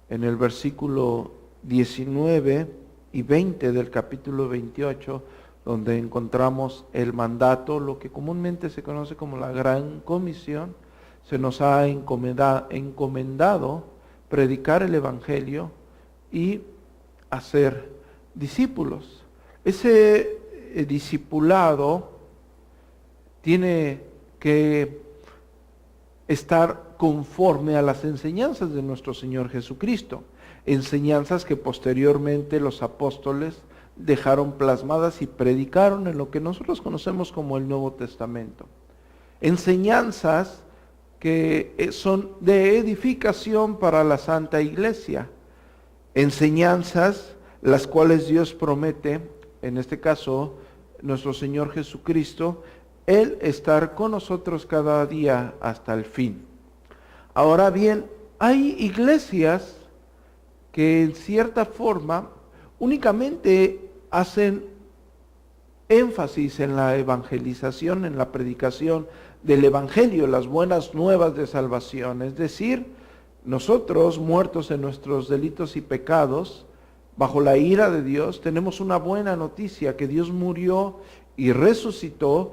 en el versículo 19 y 20 del capítulo 28, donde encontramos el mandato, lo que comúnmente se conoce como la Gran Comisión. Se nos ha encomendado predicar el Evangelio y hacer discípulos. Ese discipulado tiene que estar conforme a las enseñanzas de nuestro Señor Jesucristo, enseñanzas que posteriormente los apóstoles dejaron plasmadas y predicaron en lo que nosotros conocemos como el Nuevo Testamento. Enseñanzas que son de edificación para la Santa Iglesia, enseñanzas las cuales Dios promete, en este caso nuestro Señor Jesucristo, Él estar con nosotros cada día hasta el fin. Ahora bien, hay iglesias que en cierta forma únicamente hacen énfasis en la evangelización, en la predicación del Evangelio, las buenas nuevas de salvación. Es decir, nosotros, muertos en nuestros delitos y pecados, bajo la ira de Dios, tenemos una buena noticia, que Dios murió y resucitó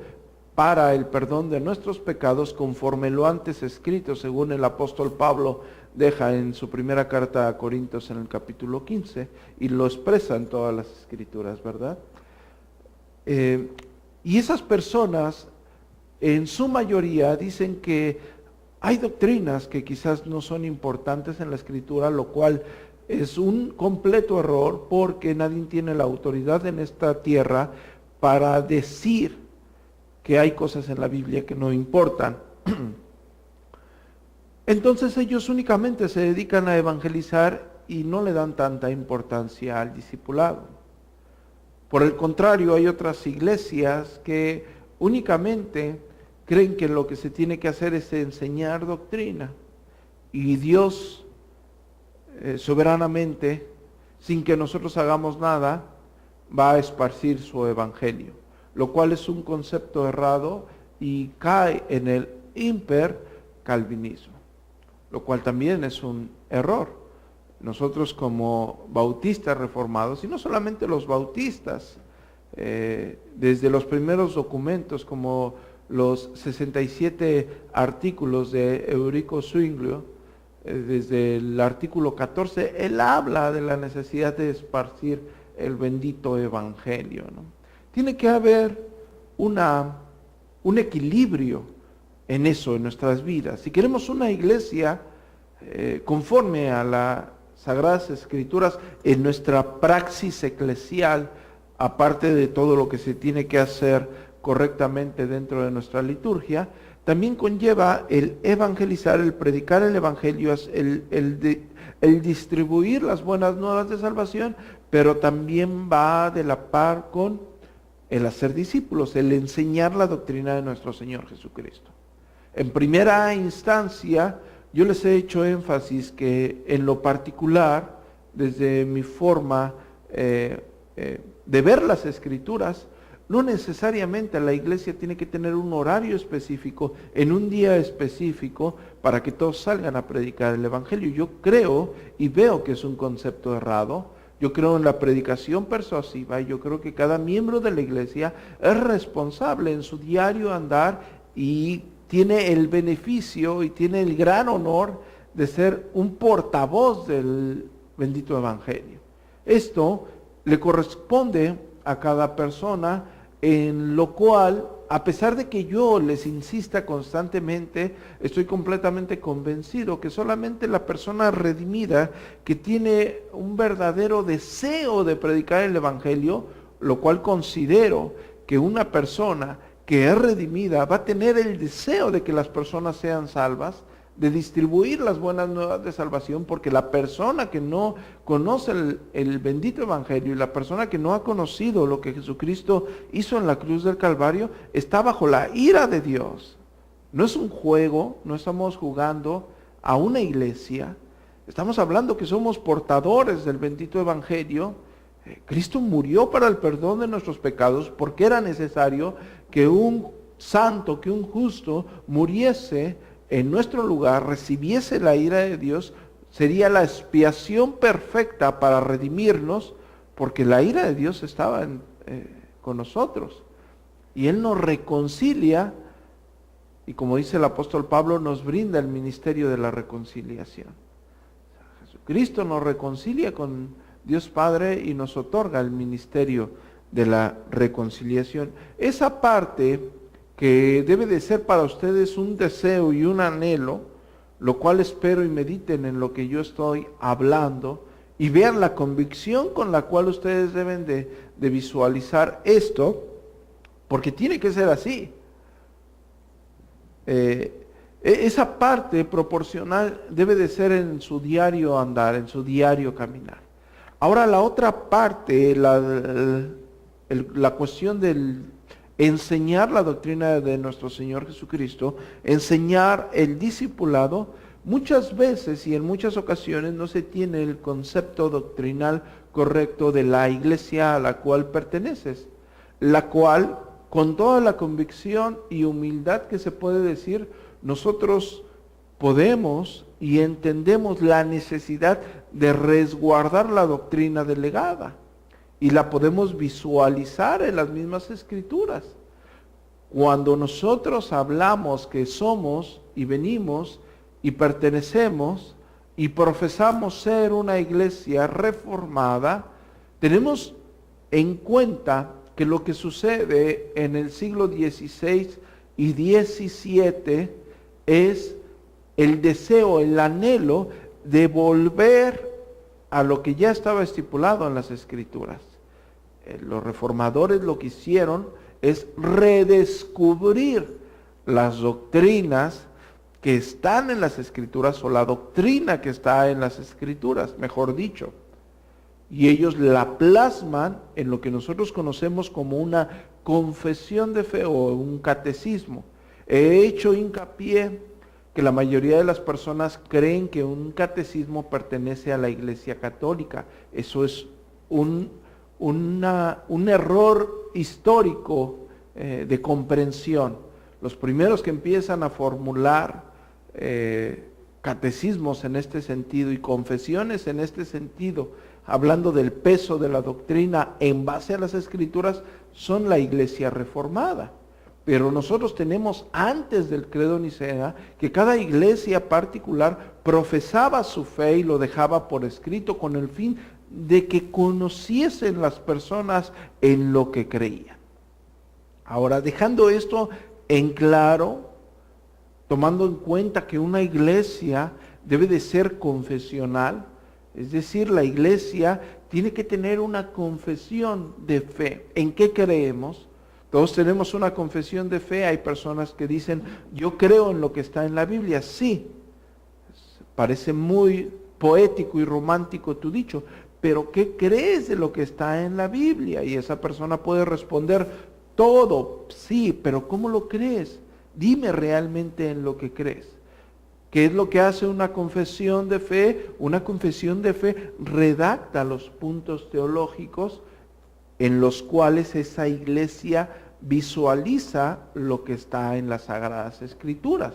para el perdón de nuestros pecados, conforme lo antes escrito, según el apóstol Pablo deja en su primera carta a Corintios en el capítulo 15, y lo expresa en todas las escrituras, ¿verdad? Y esas personas, en su mayoría, dicen que hay doctrinas que quizás no son importantes en la escritura, lo cual es un completo error, porque nadie tiene la autoridad en esta tierra para decir que hay cosas en la Biblia que no importan. Entonces ellos únicamente se dedican a evangelizar y no le dan tanta importancia al discipulado. Por el contrario, hay otras iglesias que únicamente creen que lo que se tiene que hacer es enseñar doctrina, y Dios soberanamente, sin que nosotros hagamos nada, va a esparcir su evangelio, lo cual es un concepto errado y cae en el hipercalvinismo, lo cual también es un error. Nosotros como bautistas reformados, y no solamente los bautistas, desde los primeros documentos como los 67 artículos de Eurico Zwinglio, desde el artículo 14, él habla de la necesidad de esparcir el bendito evangelio, ¿no? Tiene que haber un equilibrio en eso, en nuestras vidas. Si queremos una iglesia conforme a las Sagradas Escrituras en nuestra praxis eclesial, aparte de todo lo que se tiene que hacer correctamente dentro de nuestra liturgia, también conlleva el evangelizar, el predicar el evangelio, el distribuir las buenas nuevas de salvación, pero también va de la par con el hacer discípulos, el enseñar la doctrina de nuestro Señor Jesucristo. En primera instancia, yo les he hecho énfasis que en lo particular, desde mi forma de ver las Escrituras, no necesariamente la iglesia tiene que tener un horario específico, en un día específico, para que todos salgan a predicar el Evangelio. Yo creo y veo que es un concepto errado. Yo creo en la predicación persuasiva, y yo creo que cada miembro de la iglesia es responsable en su diario andar y tiene el beneficio y tiene el gran honor de ser un portavoz del bendito evangelio. Esto le corresponde a cada persona, en lo cual, a pesar de que yo les insista constantemente, estoy completamente convencido que solamente la persona redimida, que tiene un verdadero deseo de predicar el evangelio, lo cual considero que una persona que es redimida va a tener el deseo de que las personas sean salvas, de distribuir las buenas nuevas de salvación, porque la persona que no conoce el bendito evangelio, y la persona que no ha conocido lo que Jesucristo hizo en la cruz del Calvario, está bajo la ira de Dios. No es un juego, no estamos jugando a una iglesia, estamos hablando que somos portadores del bendito evangelio. Cristo murió para el perdón de nuestros pecados, porque era necesario que un santo, que un justo muriese en nuestro lugar, recibiese la ira de Dios, sería la expiación perfecta para redimirnos, porque la ira de Dios estaba con nosotros. Y Él nos reconcilia, y como dice el apóstol Pablo, nos brinda el ministerio de la reconciliación. Jesucristo nos reconcilia con Dios Padre y nos otorga el ministerio de la reconciliación. Esa parte que debe de ser para ustedes un deseo y un anhelo, lo cual espero y mediten en lo que yo estoy hablando y vean la convicción con la cual ustedes deben de visualizar esto, porque tiene que ser así. Esa parte proporcional debe de ser en su diario andar, en su diario caminar. Ahora la otra parte, la cuestión del enseñar la doctrina de nuestro Señor Jesucristo, enseñar el discipulado, muchas veces y en muchas ocasiones no se tiene el concepto doctrinal correcto de la iglesia a la cual perteneces, la cual, con toda la convicción y humildad que se puede decir, nosotros podemos y entendemos la necesidad de resguardar la doctrina delegada. Y la podemos visualizar en las mismas escrituras. Cuando nosotros hablamos que somos y venimos y pertenecemos y profesamos ser una iglesia reformada, tenemos en cuenta que lo que sucede en el siglo XVI y XVII es el deseo, el anhelo de volver a lo que ya estaba estipulado en las escrituras. Los reformadores lo que hicieron es redescubrir las doctrinas que están en las escrituras, o la doctrina que está en las escrituras, mejor dicho. Y ellos la plasman en lo que nosotros conocemos como una confesión de fe o un catecismo. He hecho hincapié que la mayoría de las personas creen que un catecismo pertenece a la Iglesia Católica. Eso es un error histórico de comprensión. Los primeros que empiezan a formular catecismos en este sentido y confesiones en este sentido, hablando del peso de la doctrina en base a las Escrituras, son la Iglesia Reformada. Pero nosotros tenemos antes del credo nicea que cada iglesia particular profesaba su fe y lo dejaba por escrito con el fin de que conociesen las personas en lo que creían. Ahora, dejando esto en claro, tomando en cuenta que una iglesia debe de ser confesional, es decir, la iglesia tiene que tener una confesión de fe. ¿En qué creemos? Todos tenemos una confesión de fe. Hay personas que dicen, yo creo en lo que está en la Biblia. Sí, parece muy poético y romántico tu dicho, pero ¿qué crees de lo que está en la Biblia? Y esa persona puede responder, todo, sí, pero ¿cómo lo crees? Dime realmente en lo que crees. ¿Qué es lo que hace una confesión de fe? Una confesión de fe redacta los puntos teológicos en los cuales esa iglesia visualiza lo que está en las Sagradas Escrituras.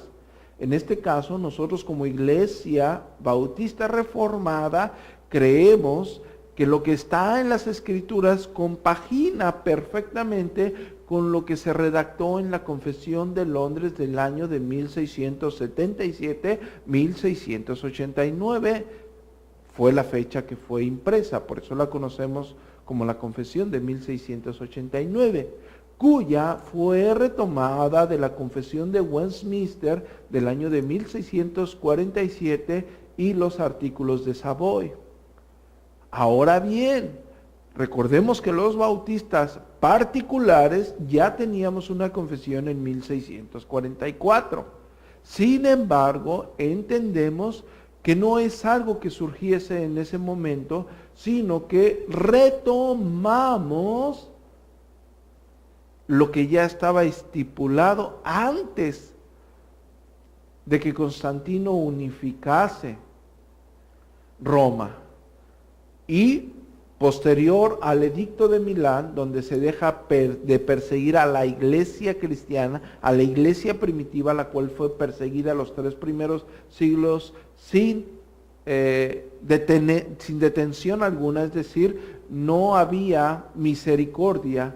En este caso, nosotros como Iglesia Bautista Reformada creemos que lo que está en las Escrituras compagina perfectamente con lo que se redactó en la Confesión de Londres del año de 1677-1689. Fue la fecha que fue impresa, por eso la conocemos como la Confesión de 1689, cuya fue retomada de la Confesión de Westminster del año de 1647 y los artículos de Savoy. Ahora bien, recordemos que los bautistas particulares ya teníamos una confesión en 1644. Sin embargo, entendemos que no es algo que surgiese en ese momento, sino que retomamos lo que ya estaba estipulado antes de que Constantino unificase Roma y posterior al edicto de Milán, donde se deja de perseguir a la iglesia cristiana, a la iglesia primitiva, la cual fue perseguida los 3 primeros siglos sin sin detención alguna, es decir, no había misericordia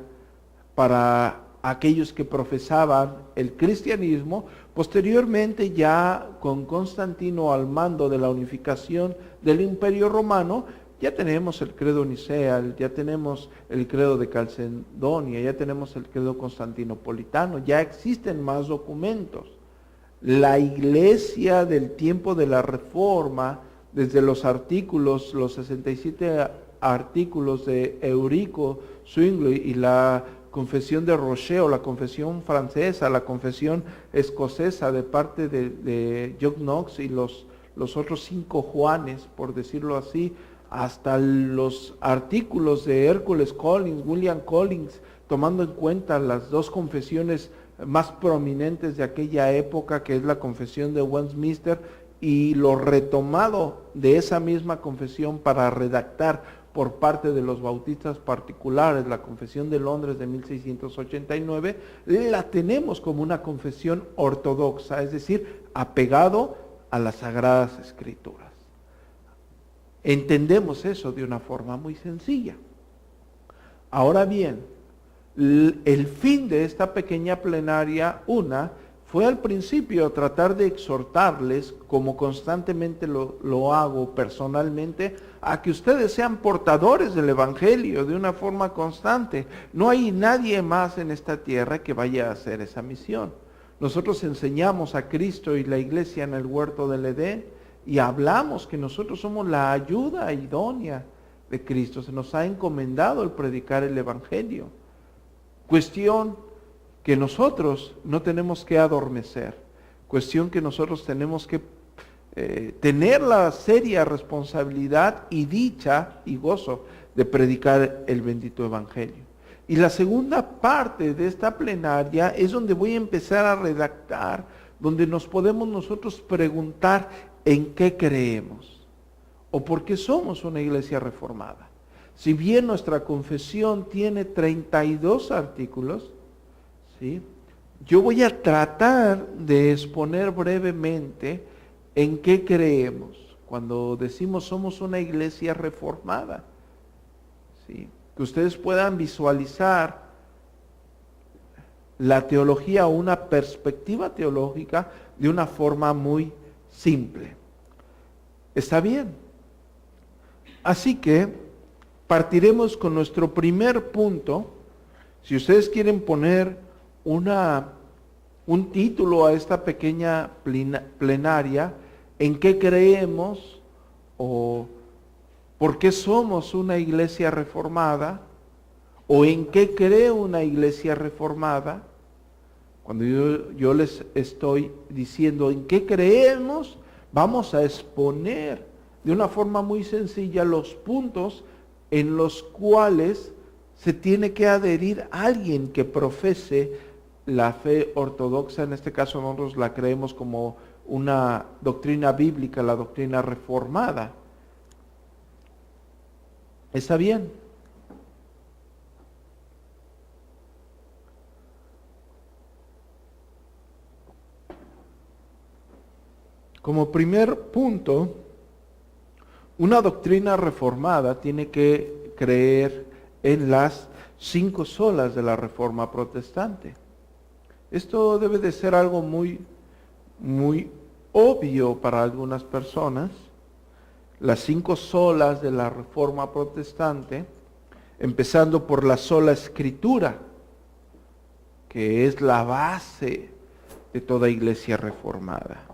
para aquellos que profesaban el cristianismo. Posteriormente, ya con Constantino al mando de la unificación del Imperio Romano, ya tenemos el credo nicea, ya tenemos el credo de Calcedonia, ya tenemos el credo constantinopolitano, ya existen más documentos. La iglesia del tiempo de la Reforma, desde los 67 artículos de Eurico Zwingli y la confesión de Rocher, o la confesión francesa, la confesión escocesa de parte de John Knox y los otros 5 Juanes, por decirlo así, hasta los artículos de Hércules Collins, William Collins, tomando en cuenta las 2 confesiones más prominentes de aquella época, que es la confesión de Westminster y lo retomado de esa misma confesión para redactar por parte de los bautistas particulares, la Confesión de Londres de 1689, la tenemos como una confesión ortodoxa, es decir, apegado a las Sagradas Escrituras. Entendemos eso de una forma muy sencilla. Ahora bien, el fin de esta pequeña plenaria, fue al principio tratar de exhortarles, como constantemente lo hago personalmente, a que ustedes sean portadores del Evangelio de una forma constante. No hay nadie más en esta tierra que vaya a hacer esa misión. Nosotros enseñamos a Cristo y la iglesia en el huerto del Edén y hablamos que nosotros somos la ayuda idónea de Cristo. Se nos ha encomendado el predicar el Evangelio. Cuestión que nosotros no tenemos que adormecer, cuestión que nosotros tenemos que tener la seria responsabilidad y dicha y gozo de predicar el bendito Evangelio. Y la segunda parte de esta plenaria es donde voy a empezar a redactar, donde nos podemos nosotros preguntar en qué creemos o por qué somos una iglesia reformada. Si bien nuestra confesión tiene 32 artículos, ¿sí?, yo voy a tratar de exponer brevemente en qué creemos cuando decimos somos una iglesia reformada. ¿Sí? Que ustedes puedan visualizar la teología o una perspectiva teológica de una forma muy simple. ¿Está bien? Así que partiremos con nuestro primer punto. Si ustedes quieren poner un título a esta pequeña plenaria, ¿en qué creemos o por qué somos una iglesia reformada? ¿O en qué cree una iglesia reformada? Cuando yo les estoy diciendo en qué creemos, vamos a exponer de una forma muy sencilla los puntos en los cuales se tiene que adherir alguien que profese la fe ortodoxa. En este caso nosotros la creemos como una doctrina bíblica, la doctrina reformada. ¿Está bien? Como primer punto, una doctrina reformada tiene que creer en las 5 solas de la Reforma Protestante. Esto debe de ser algo muy obvio para algunas personas. Las 5 solas de la Reforma Protestante, empezando por la sola Escritura, que es la base de toda iglesia reformada.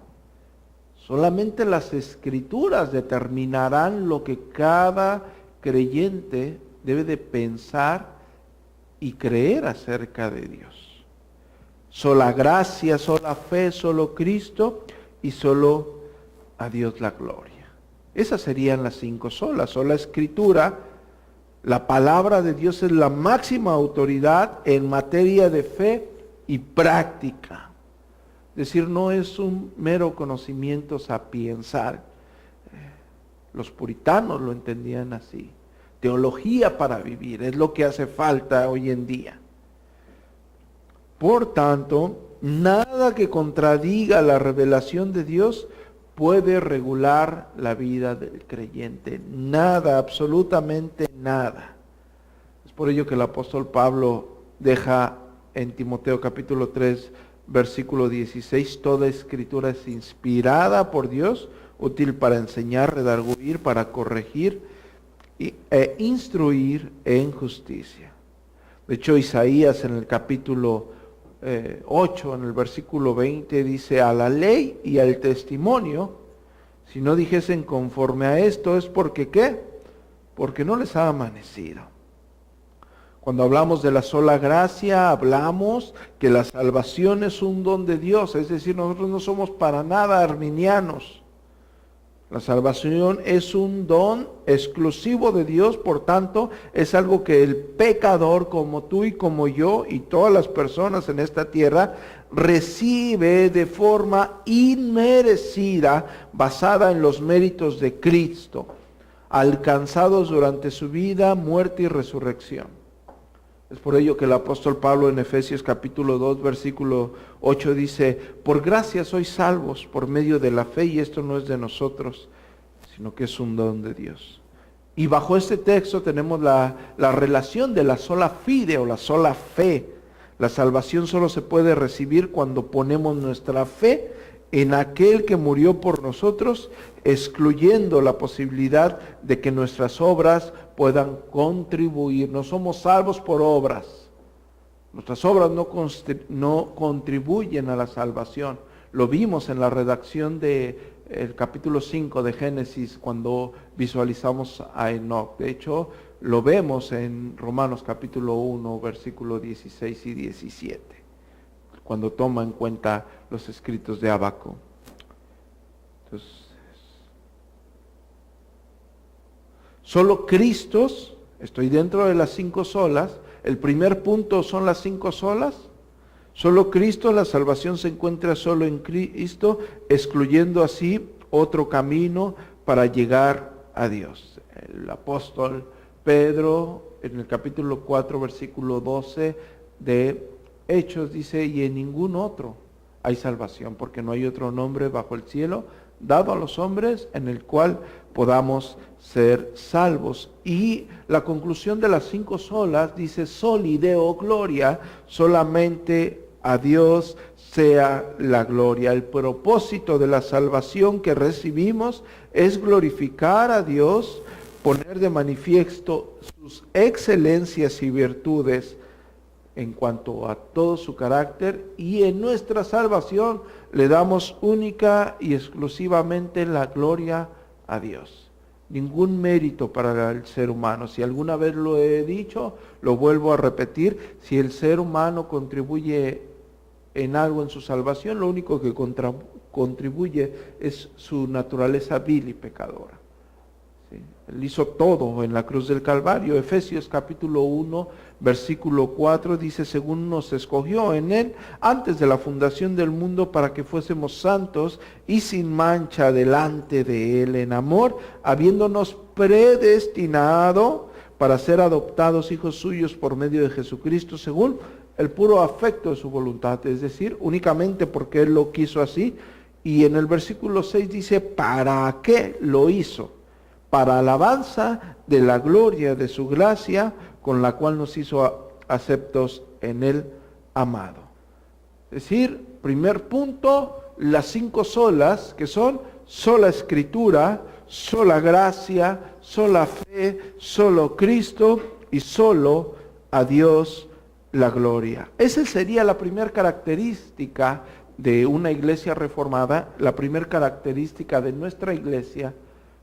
Solamente las Escrituras determinarán lo que cada creyente debe de pensar y creer acerca de Dios. Sola gracia, sola fe, solo Cristo y solo a Dios la gloria. Esas serían las 5 solas. Sola Escritura, la palabra de Dios es la máxima autoridad en materia de fe y práctica. Es decir, no es un mero conocimiento sapiensal. Los puritanos lo entendían así. Teología para vivir es lo que hace falta hoy en día. Por tanto, nada que contradiga la revelación de Dios puede regular la vida del creyente. Nada, absolutamente nada. Es por ello que el apóstol Pablo deja en Timoteo capítulo 3, versículo 16, toda escritura es inspirada por Dios, útil para enseñar, redarguir, para corregir e instruir en justicia. De hecho, Isaías en el capítulo 8, en el versículo 20, dice, a la ley y al testimonio, si no dijesen conforme a esto, es porque ¿qué? Porque no les ha amanecido. Cuando hablamos de la sola gracia, hablamos que la salvación es un don de Dios, es decir, nosotros no somos para nada arminianos. La salvación es un don exclusivo de Dios, por tanto, es algo que el pecador como tú y como yo y todas las personas en esta tierra recibe de forma inmerecida, basada en los méritos de Cristo, alcanzados durante su vida, muerte y resurrección. Es por ello que el apóstol Pablo en Efesios capítulo 2, versículo 8 dice, por gracia sois salvos por medio de la fe, y esto no es de nosotros, sino que es un don de Dios. Y bajo este texto tenemos la relación de la sola fide o la sola fe. La salvación solo se puede recibir cuando ponemos nuestra fe en aquel que murió por nosotros, excluyendo la posibilidad de que nuestras obras puedan contribuir. No somos salvos por obras. Nuestras obras no contribuyen a la salvación. Lo vimos en la redacción del capítulo 5 de Génesis cuando visualizamos a Enoc. De hecho, lo vemos en Romanos capítulo 1, versículo 16 y 17, cuando toma en cuenta los escritos de Habacuc. Entonces, solo Cristo, estoy dentro de las 5 solas. El primer punto son las 5 solas. Solo Cristo, la salvación se encuentra solo en Cristo, excluyendo así otro camino para llegar a Dios. El apóstol Pedro, en el capítulo 4, versículo 12 de Hechos, dice, y en ningún otro hay salvación, porque no hay otro nombre bajo el cielo dado a los hombres en el cual podamos ser salvos. Y la conclusión de las 5 solas dice, soli Deo gloria, solamente a Dios sea la gloria. El propósito de la salvación que recibimos es glorificar a Dios, poner de manifiesto sus excelencias y virtudes en cuanto a todo su carácter, y en nuestra salvación le damos única y exclusivamente la gloria a Dios. Ningún mérito para el ser humano. Si alguna vez lo he dicho, lo vuelvo a repetir, si el ser humano contribuye en algo en su salvación, lo único que contribuye es su naturaleza vil y pecadora. ¿Sí? Él hizo todo en la cruz del Calvario. Efesios capítulo 1, versículo 4 dice, según nos escogió en Él antes de la fundación del mundo para que fuésemos santos y sin mancha delante de Él en amor, habiéndonos predestinado para ser adoptados hijos suyos por medio de Jesucristo, según el puro afecto de su voluntad, es decir, únicamente porque Él lo quiso así. Y en el versículo 6 dice, ¿para qué lo hizo? Para alabanza de la gloria de su gracia, con la cual nos hizo aceptos en el amado. Es decir, primer punto, las 5 solas, que son sola escritura, sola gracia, sola fe, solo Cristo y solo a Dios la gloria. Esa sería la primera característica de una iglesia reformada, la primera característica de nuestra iglesia.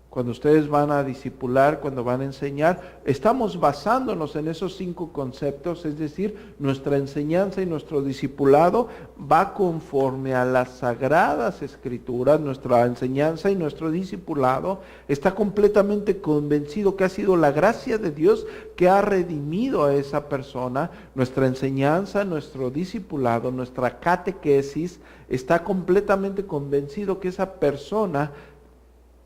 Cuando ustedes van a discipular, cuando van a enseñar, estamos basándonos en esos 5 conceptos, es decir, nuestra enseñanza y nuestro discipulado va conforme a las sagradas escrituras. Nuestra enseñanza y nuestro discipulado está completamente convencido que ha sido la gracia de Dios que ha redimido a esa persona. Nuestra enseñanza, nuestro discipulado, nuestra catequesis está completamente convencido que esa persona,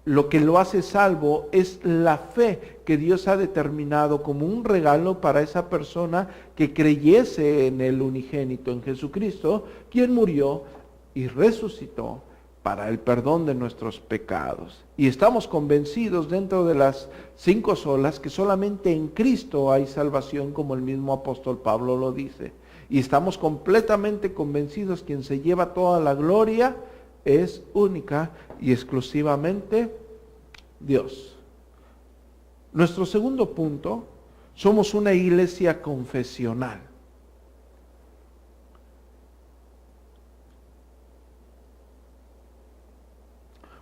lo que lo hace salvo es la fe que Dios ha determinado como un regalo para esa persona que creyese en el unigénito, en Jesucristo, quien murió y resucitó para el perdón de nuestros pecados. Y estamos convencidos dentro de las 5 solas que solamente en Cristo hay salvación, como el mismo apóstol Pablo lo dice. Y estamos completamente convencidos que quien se lleva toda la gloria es única y exclusivamente Dios. Nuestro segundo punto, somos una iglesia confesional.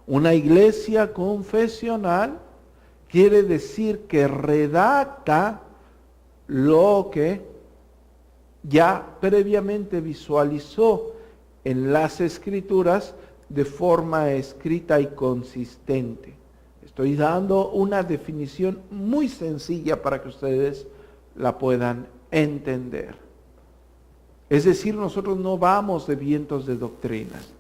Una iglesia confesional quiere decir que redacta lo que ya previamente visualizó en las Escrituras de forma escrita y consistente. Estoy dando una definición muy sencilla para que ustedes la puedan entender. Es decir, nosotros no vamos de vientos de doctrinas.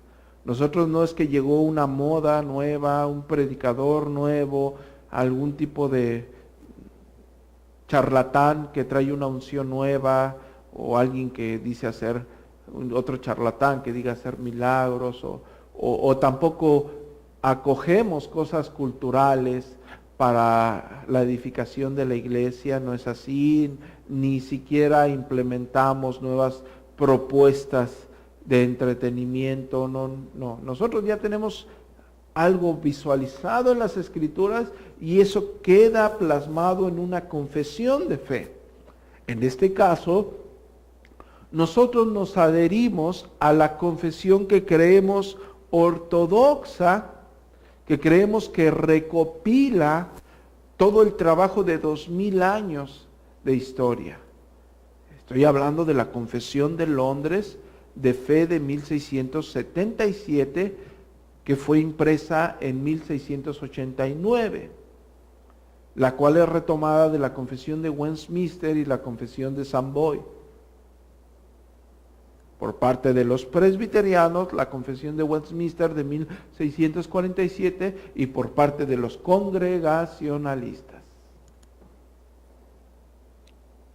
Nosotros no es que llegó una moda nueva, un predicador nuevo, algún tipo de charlatán que trae una unción nueva, o alguien que dice hacer, otro charlatán que diga hacer milagros, o tampoco acogemos cosas culturales para la edificación de la iglesia, no es así, ni siquiera implementamos nuevas propuestas de entretenimiento, no. Nosotros ya tenemos algo visualizado en las Escrituras y eso queda plasmado en una confesión de fe. En este caso, nosotros nos adherimos a la confesión que creemos ortodoxa, que creemos que recopila todo el trabajo de 2000 años de historia. Estoy hablando de la Confesión de Londres de Fe de 1677, que fue impresa en 1689, la cual es retomada de la Confesión de Westminster y la Confesión de Savoy. Por parte de los presbiterianos, la Confesión de Westminster de 1647 y por parte de los congregacionalistas.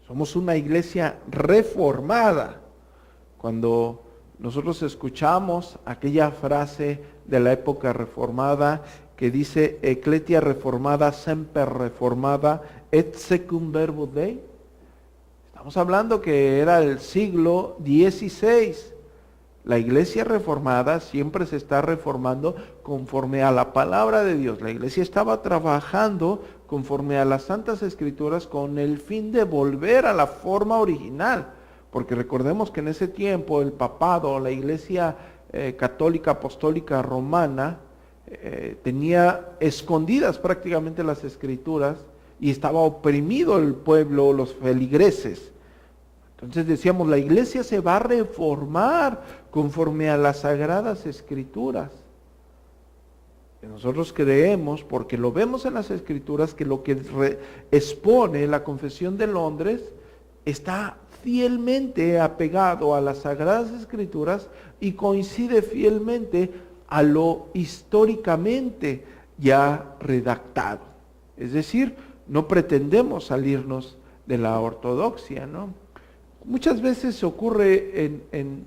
Somos una iglesia reformada. Cuando nosotros escuchamos aquella frase de la época reformada que dice Ecclesia reformada, semper reformada, et secum verbo Dei, estamos hablando que era el siglo XVI. La iglesia reformada siempre se está reformando conforme a la palabra de Dios. La iglesia estaba trabajando conforme a las Santas Escrituras con el fin de volver a la forma original. Porque recordemos que en ese tiempo el papado, la iglesia católica apostólica romana, tenía escondidas prácticamente las Escrituras y estaba oprimido el pueblo, los feligreses. Entonces decíamos, la iglesia se va a reformar conforme a las Sagradas Escrituras. Y nosotros creemos, porque lo vemos en las Escrituras, que lo que expone la Confesión de Londres está fielmente apegado a las Sagradas Escrituras y coincide fielmente a lo históricamente ya redactado. Es decir, no pretendemos salirnos de la ortodoxia, ¿no? Muchas veces ocurre en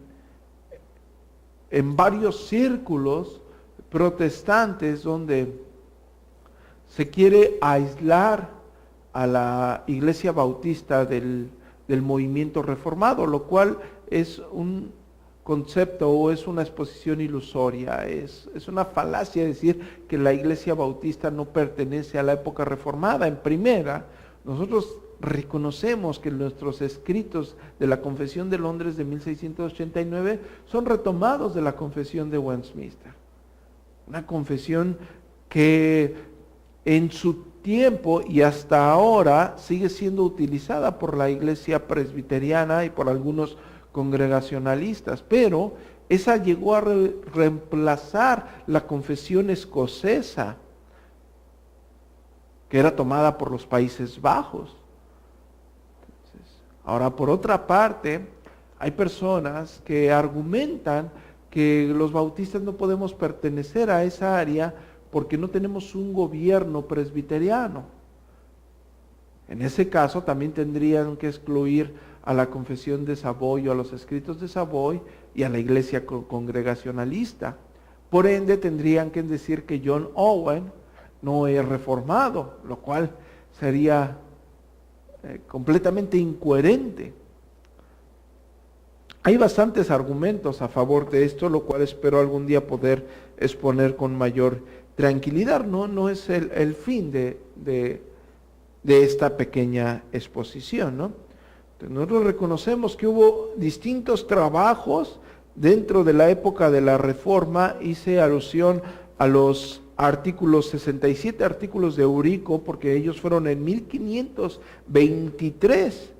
varios círculos protestantes donde se quiere aislar a la iglesia bautista del movimiento reformado, lo cual es un concepto o es una exposición ilusoria, es una falacia decir que la iglesia bautista no pertenece a la época reformada. En primera, nosotros reconocemos que nuestros escritos de la Confesión de Londres de 1689 son retomados de la Confesión de Westminster. Una confesión que en su tiempo y hasta ahora sigue siendo utilizada por la iglesia presbiteriana y por algunos congregacionalistas, pero esa llegó a reemplazar la confesión escocesa, que era tomada por los Países Bajos. Entonces, ahora, por otra parte, hay personas que argumentan que los bautistas no podemos pertenecer a esa área porque no tenemos un gobierno presbiteriano. En ese caso también tendrían que excluir a la Confesión de Savoy o a los escritos de Savoy y a la iglesia congregacionalista, Por ende, tendrían que decir que John Owen no es reformado, lo cual sería completamente incoherente. Hay bastantes argumentos a favor de esto, lo cual espero algún día poder exponer con mayor tranquilidad. No es el fin de esta pequeña exposición, ¿no? Entonces, nosotros reconocemos que hubo distintos trabajos dentro de la época de la Reforma. Hice alusión a los artículos, 67 artículos de Eurico, porque ellos fueron en 1523,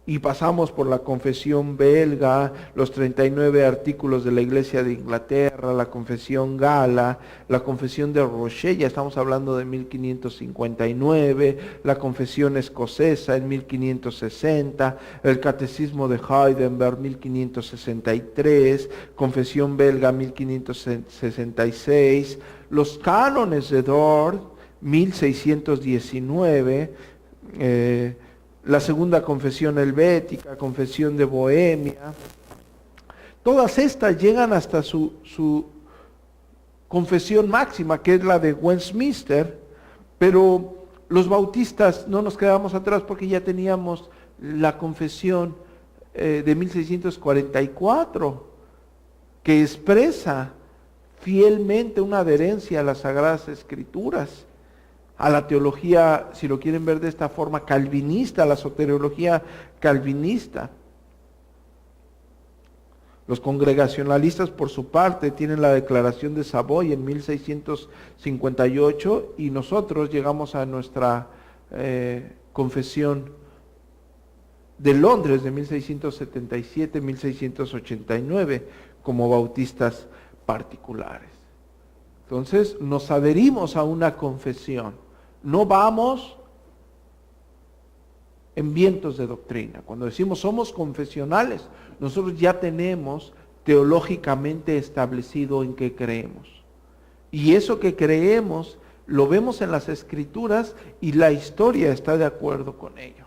y pasamos por la Confesión belga, los 39 artículos de la Iglesia de Inglaterra, la Confesión gala, la Confesión de Rocher, ya estamos hablando de 1559, la Confesión escocesa en 1560, el Catecismo de Heidelberg 1563, Confesión belga 1566, los cánones de Dort 1619, la segunda confesión helvética, confesión de Bohemia. Todas estas llegan hasta su confesión máxima, que es la de Westminster, pero los bautistas no nos quedamos atrás porque ya teníamos la confesión de 1644, que expresa fielmente una adherencia a las Sagradas Escrituras, a la teología, si lo quieren ver de esta forma, calvinista, a la soteriología calvinista. Los congregacionalistas, por su parte, tienen la Declaración de Savoy en 1658, y nosotros llegamos a nuestra confesión de Londres de 1677-1689 como bautistas particulares. Entonces nos adherimos a una confesión, no vamos en vientos de doctrina. Cuando decimos somos confesionales, nosotros ya tenemos teológicamente establecido en qué creemos. Y eso que creemos lo vemos en las Escrituras y la historia está de acuerdo con ello.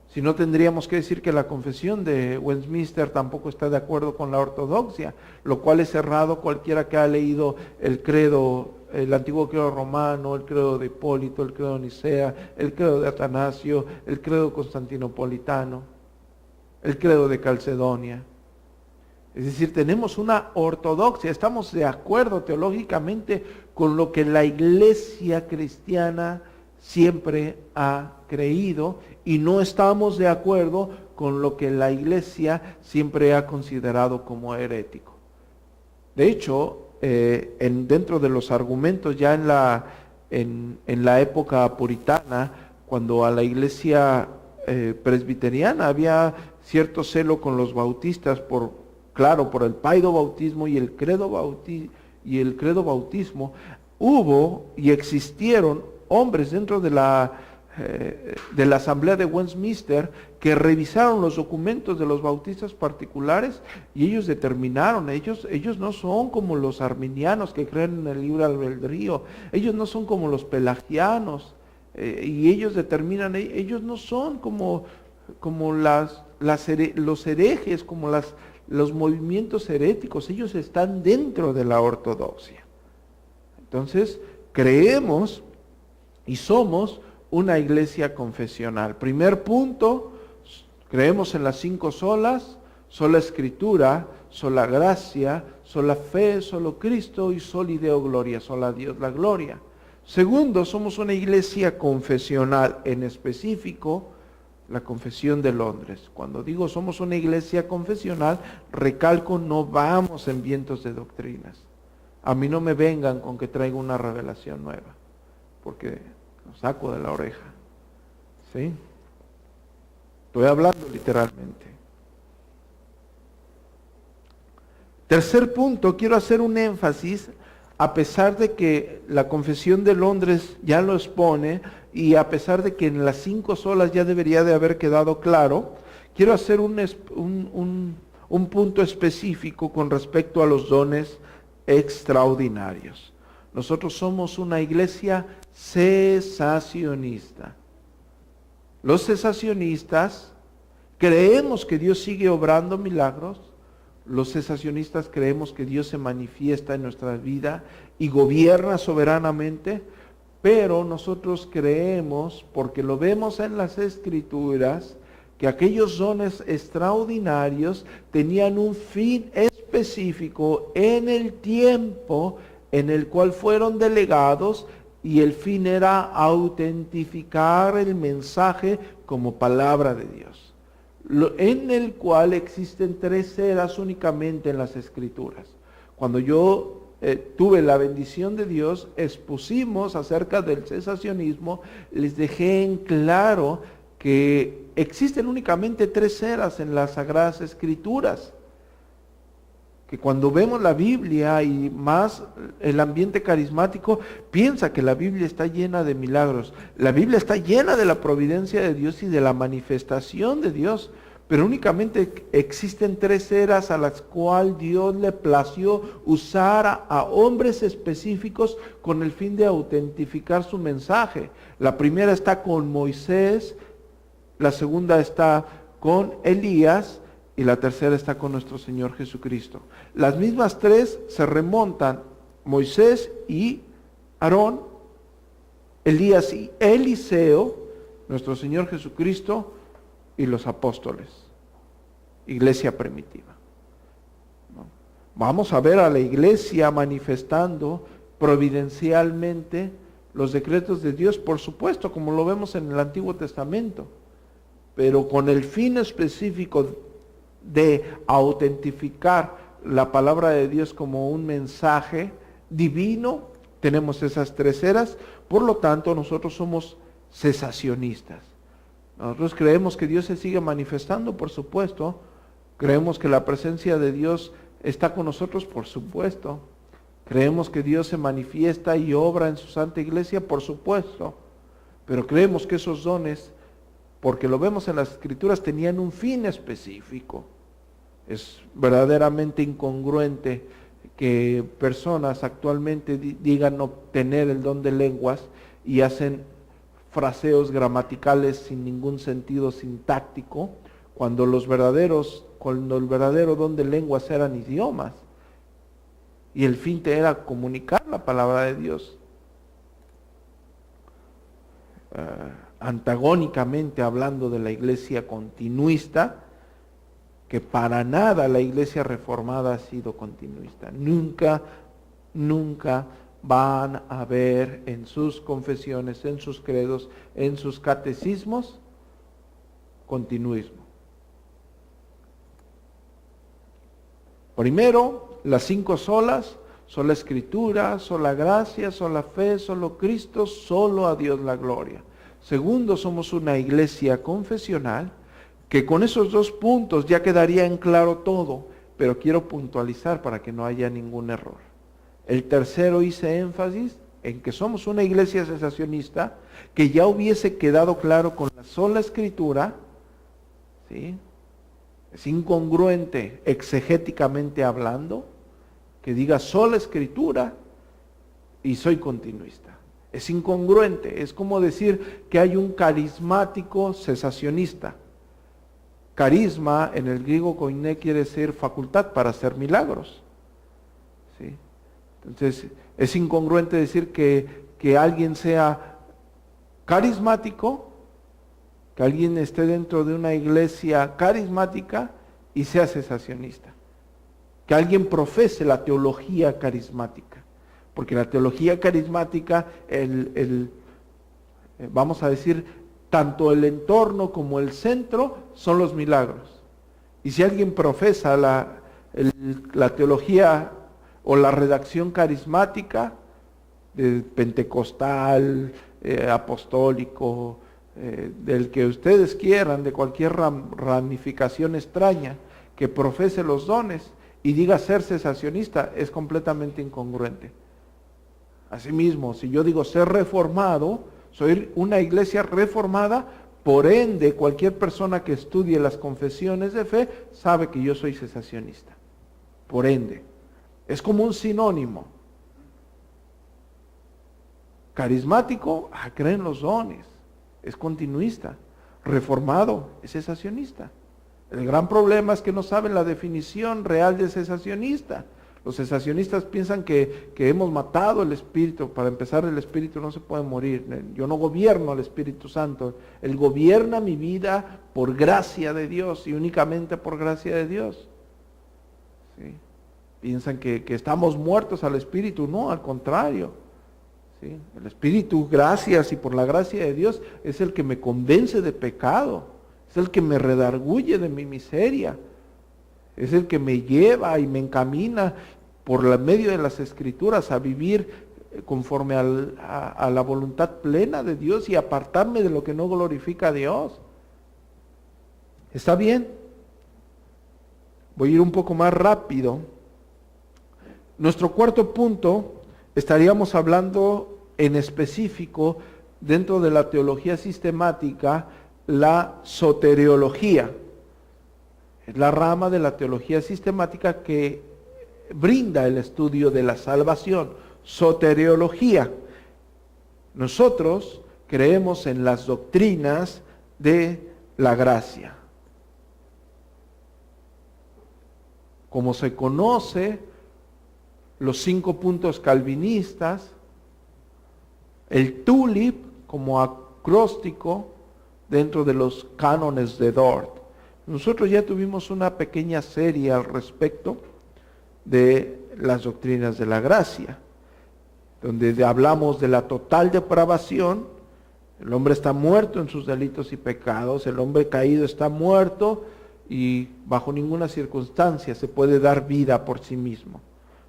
Si no, tendríamos que decir que la confesión de Westminster tampoco está de acuerdo con la ortodoxia, lo cual es errado cualquiera que ha leído el credo, el antiguo credo romano, el credo de Hipólito, el credo de Nicea, el credo de Atanasio, el credo constantinopolitano, el credo de Calcedonia. Es decir, tenemos una ortodoxia, estamos de acuerdo teológicamente con lo que la Iglesia cristiana siempre ha creído, y no estamos de acuerdo con lo que la Iglesia siempre ha considerado como herético. De hecho, dentro de los argumentos ya en la época puritana, cuando a la Iglesia presbiteriana había cierto celo con los bautistas por el paidobautismo y el credo bautismo, hubo y existieron hombres dentro de la Asamblea de Westminster que revisaron los documentos de los bautistas particulares, y ellos determinaron, ellos no son como los arminianos que creen en el libre albedrío, ellos no son como los pelagianos, y ellos determinan, ellos no son como los herejes, como los movimientos heréticos, ellos están dentro de la ortodoxia. Entonces, creemos y somos una iglesia confesional. Primer punto, creemos en las 5 solas: sola Escritura, sola gracia, sola fe, solo Cristo y soli Deo gloria, sola Dios la gloria. Segundo, somos una iglesia confesional, en específico la Confesión de Londres. Cuando digo somos una iglesia confesional, recalco, no vamos en vientos de doctrinas. A mí no me vengan con que traigo una revelación nueva, porque lo saco de la oreja. ¿Sí? Estoy hablando literalmente. Tercer punto, quiero hacer un énfasis, a pesar de que la Confesión de Londres ya lo expone, y a pesar de que en las 5 solas ya debería de haber quedado claro, quiero hacer un punto específico con respecto a los dones extraordinarios. Nosotros somos una iglesia cesacionista. Los cesacionistas creemos que Dios sigue obrando milagros, Los cesacionistas creemos que Dios se manifiesta en nuestra vida y gobierna soberanamente, pero nosotros creemos, porque lo vemos en las Escrituras, que aquellos dones extraordinarios tenían un fin específico en el tiempo en el cual fueron delegados, y el fin era autentificar el mensaje como palabra de Dios, en el cual existen 3 eras únicamente en las Escrituras. Cuando yo tuve la bendición de Dios, expusimos acerca del cesacionismo, les dejé en claro que existen únicamente 3 eras en las Sagradas Escrituras. Que cuando vemos la Biblia y más el ambiente carismático, piensa que la Biblia está llena de milagros. La Biblia está llena de la providencia de Dios y de la manifestación de Dios, pero únicamente existen 3 eras a las cuales Dios le plació usar a hombres específicos con el fin de autentificar su mensaje. La primera está con Moisés, la segunda está con Elías, y la tercera está con nuestro Señor Jesucristo. Las mismas 3 se remontan: Moisés y Aarón, Elías y Eliseo, nuestro Señor Jesucristo y los apóstoles, iglesia primitiva. Vamos a ver a la iglesia manifestando providencialmente los decretos de Dios, por supuesto, como lo vemos en el Antiguo Testamento, pero con el fin específico de autentificar la palabra de Dios como un mensaje divino. Tenemos esas 3 eras, por lo tanto nosotros somos cesacionistas. Nosotros creemos que Dios se sigue manifestando, por supuesto. Creemos que la presencia de Dios está con nosotros, por supuesto. Creemos que Dios se manifiesta y obra en su Santa Iglesia, por supuesto. Pero creemos que esos dones, porque lo vemos en las Escrituras, tenían un fin específico. Es verdaderamente incongruente que personas actualmente digan obtener el don de lenguas y hacen fraseos gramaticales sin ningún sentido sintáctico, cuando el verdadero don de lenguas eran idiomas, y el fin era comunicar la palabra de Dios. Antagónicamente hablando de la iglesia continuista, que para nada la iglesia reformada ha sido continuista. Nunca van a ver en sus confesiones, en sus credos, en sus catecismos, continuismo. Primero, las 5 solas: sola Escritura, sola gracia, sola fe, solo Cristo, solo a Dios la gloria. Segundo, somos una iglesia confesional, que con esos 2 puntos ya quedaría en claro todo, pero quiero puntualizar para que no haya ningún error. El tercero, hice énfasis en que somos una iglesia cesacionista, que ya hubiese quedado claro con la sola Escritura, ¿sí? Es incongruente exegéticamente hablando que diga sola Escritura y soy continuista. Es incongruente, es como decir que hay un carismático cesacionista. Carisma en el griego koiné quiere decir facultad para hacer milagros. ¿Sí? Entonces es incongruente decir que alguien sea carismático, que alguien esté dentro de una iglesia carismática y sea cesacionista. Que alguien profese la teología carismática. Porque la teología carismática, vamos a decir, tanto el entorno como el centro son los milagros. Y si alguien profesa la teología o la redacción carismática, pentecostal, apostólico, del que ustedes quieran, de cualquier ramificación extraña, que profese los dones y diga ser cesacionista, es completamente incongruente. Asimismo, si yo digo ser reformado, soy una iglesia reformada, por ende, cualquier persona que estudie las confesiones de fe sabe que yo soy cesacionista. Por ende, es como un sinónimo. Carismático, cree en los dones, es continuista. Reformado, es cesacionista. El gran problema es que no saben la definición real de cesacionista. Los cesacionistas piensan que hemos matado el Espíritu. Para empezar, el Espíritu no se puede morir. Yo no gobierno al Espíritu Santo. Él gobierna mi vida por gracia de Dios y únicamente por gracia de Dios. ¿Sí? Piensan que estamos muertos al Espíritu. No, al contrario. ¿Sí? El Espíritu, gracias y por la gracia de Dios, es el que me convence de pecado. Es el que me redarguye de mi miseria. Es el que me lleva y me encamina por medio de las Escrituras a vivir conforme a la voluntad plena de Dios y apartarme de lo que no glorifica a Dios. ¿Está bien? Voy a ir un poco más rápido. Nuestro cuarto punto, estaríamos hablando en específico dentro de la teología sistemática, la soteriología. Es la rama de la teología sistemática que brinda el estudio de la salvación. Soteriología. Nosotros creemos en las doctrinas de la gracia. Como se conoce, los 5 puntos calvinistas, el tulip como acróstico dentro de los cánones de Dort. Nosotros ya tuvimos una pequeña serie al respecto de las doctrinas de la gracia, donde hablamos de la total depravación. El hombre está muerto en sus delitos y pecados, el hombre caído está muerto y bajo ninguna circunstancia se puede dar vida por sí mismo.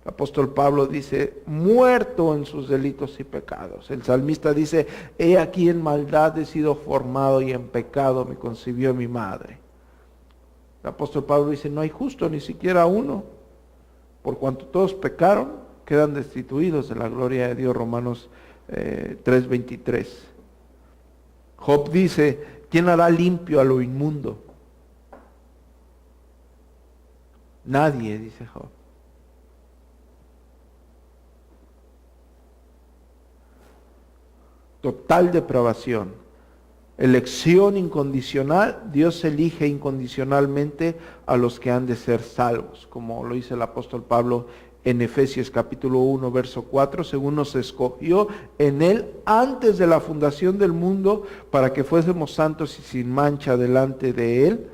El apóstol Pablo dice, muerto en sus delitos y pecados. El salmista dice, he aquí en maldad he sido formado y en pecado me concibió mi madre. El apóstol Pablo dice, no hay justo ni siquiera uno. Por cuanto todos pecaron, quedan destituidos de la gloria de Dios. Romanos 3:23. Job dice, ¿quién hará limpio a lo inmundo? Nadie, dice Job. Total depravación, elección incondicional. Dios elige incondicionalmente a los que han de ser salvos, como lo dice el apóstol Pablo en Efesios capítulo 1, verso 4, según nos escogió en Él antes de la fundación del mundo, para que fuésemos santos y sin mancha delante de Él,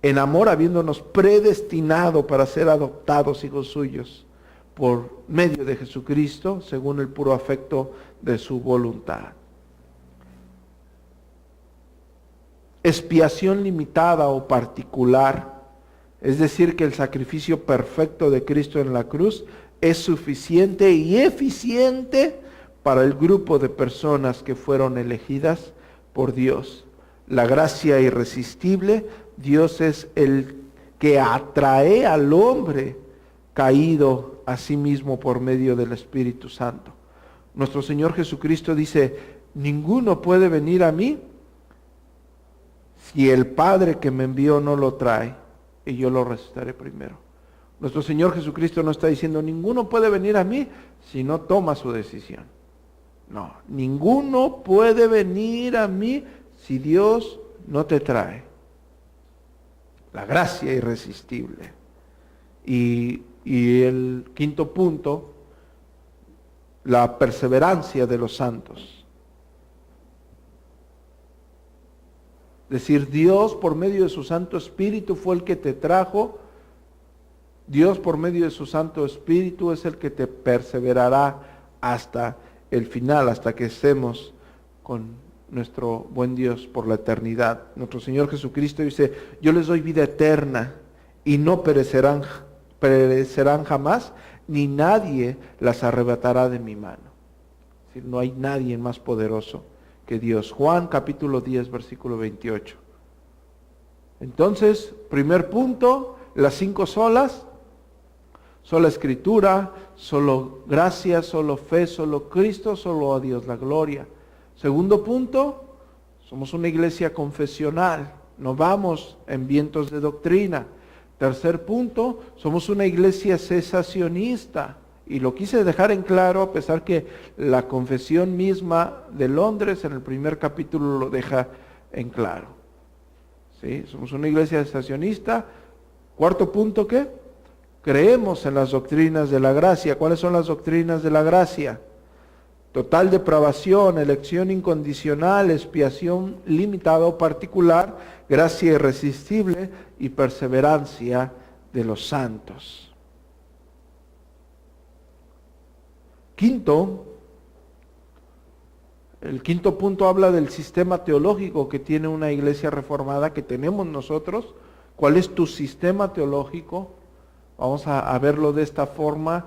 en amor habiéndonos predestinado para ser adoptados hijos suyos, por medio de Jesucristo, según el puro afecto de su voluntad. Expiación limitada o particular, es decir, que el sacrificio perfecto de Cristo en la cruz es suficiente y eficiente para el grupo de personas que fueron elegidas por Dios. La gracia irresistible, Dios es el que atrae al hombre caído a sí mismo por medio del Espíritu Santo. Nuestro Señor Jesucristo dice, ninguno puede venir a mí si el Padre que me envió no lo trae, y yo lo resucitaré primero. Nuestro Señor Jesucristo no está diciendo, ninguno puede venir a mí si no toma su decisión. No, ninguno puede venir a mí si Dios no te trae. La gracia irresistible. Y el quinto punto, la perseverancia de los santos. Es decir, Dios por medio de su Santo Espíritu fue el que te trajo. Dios por medio de su Santo Espíritu es el que te perseverará hasta el final, hasta que estemos con nuestro buen Dios por la eternidad. Nuestro Señor Jesucristo dice, yo les doy vida eterna y no perecerán jamás, ni nadie las arrebatará de mi mano. Es decir, no hay nadie más poderoso que Dios. Juan capítulo 10, versículo 28. Entonces, primer punto, las 5 solas: sola Escritura, solo gracia, solo fe, solo Cristo, solo a Dios la gloria. Segundo punto, somos una iglesia confesional, no vamos en vientos de doctrina. Tercer punto, somos una iglesia cesacionista. Y lo quise dejar en claro, a pesar que la confesión misma de Londres en el primer capítulo lo deja en claro. ¿sí? Somos una iglesia cesacionista. Cuarto punto, ¿qué? Creemos en las doctrinas de la gracia. ¿Cuáles son las doctrinas de la gracia? Total depravación, elección incondicional, expiación limitada o particular, gracia irresistible y perseverancia de los santos. Quinto, el quinto punto habla del sistema teológico que tiene una iglesia reformada, que tenemos nosotros. ¿Cuál es tu sistema teológico? Vamos a verlo de esta forma.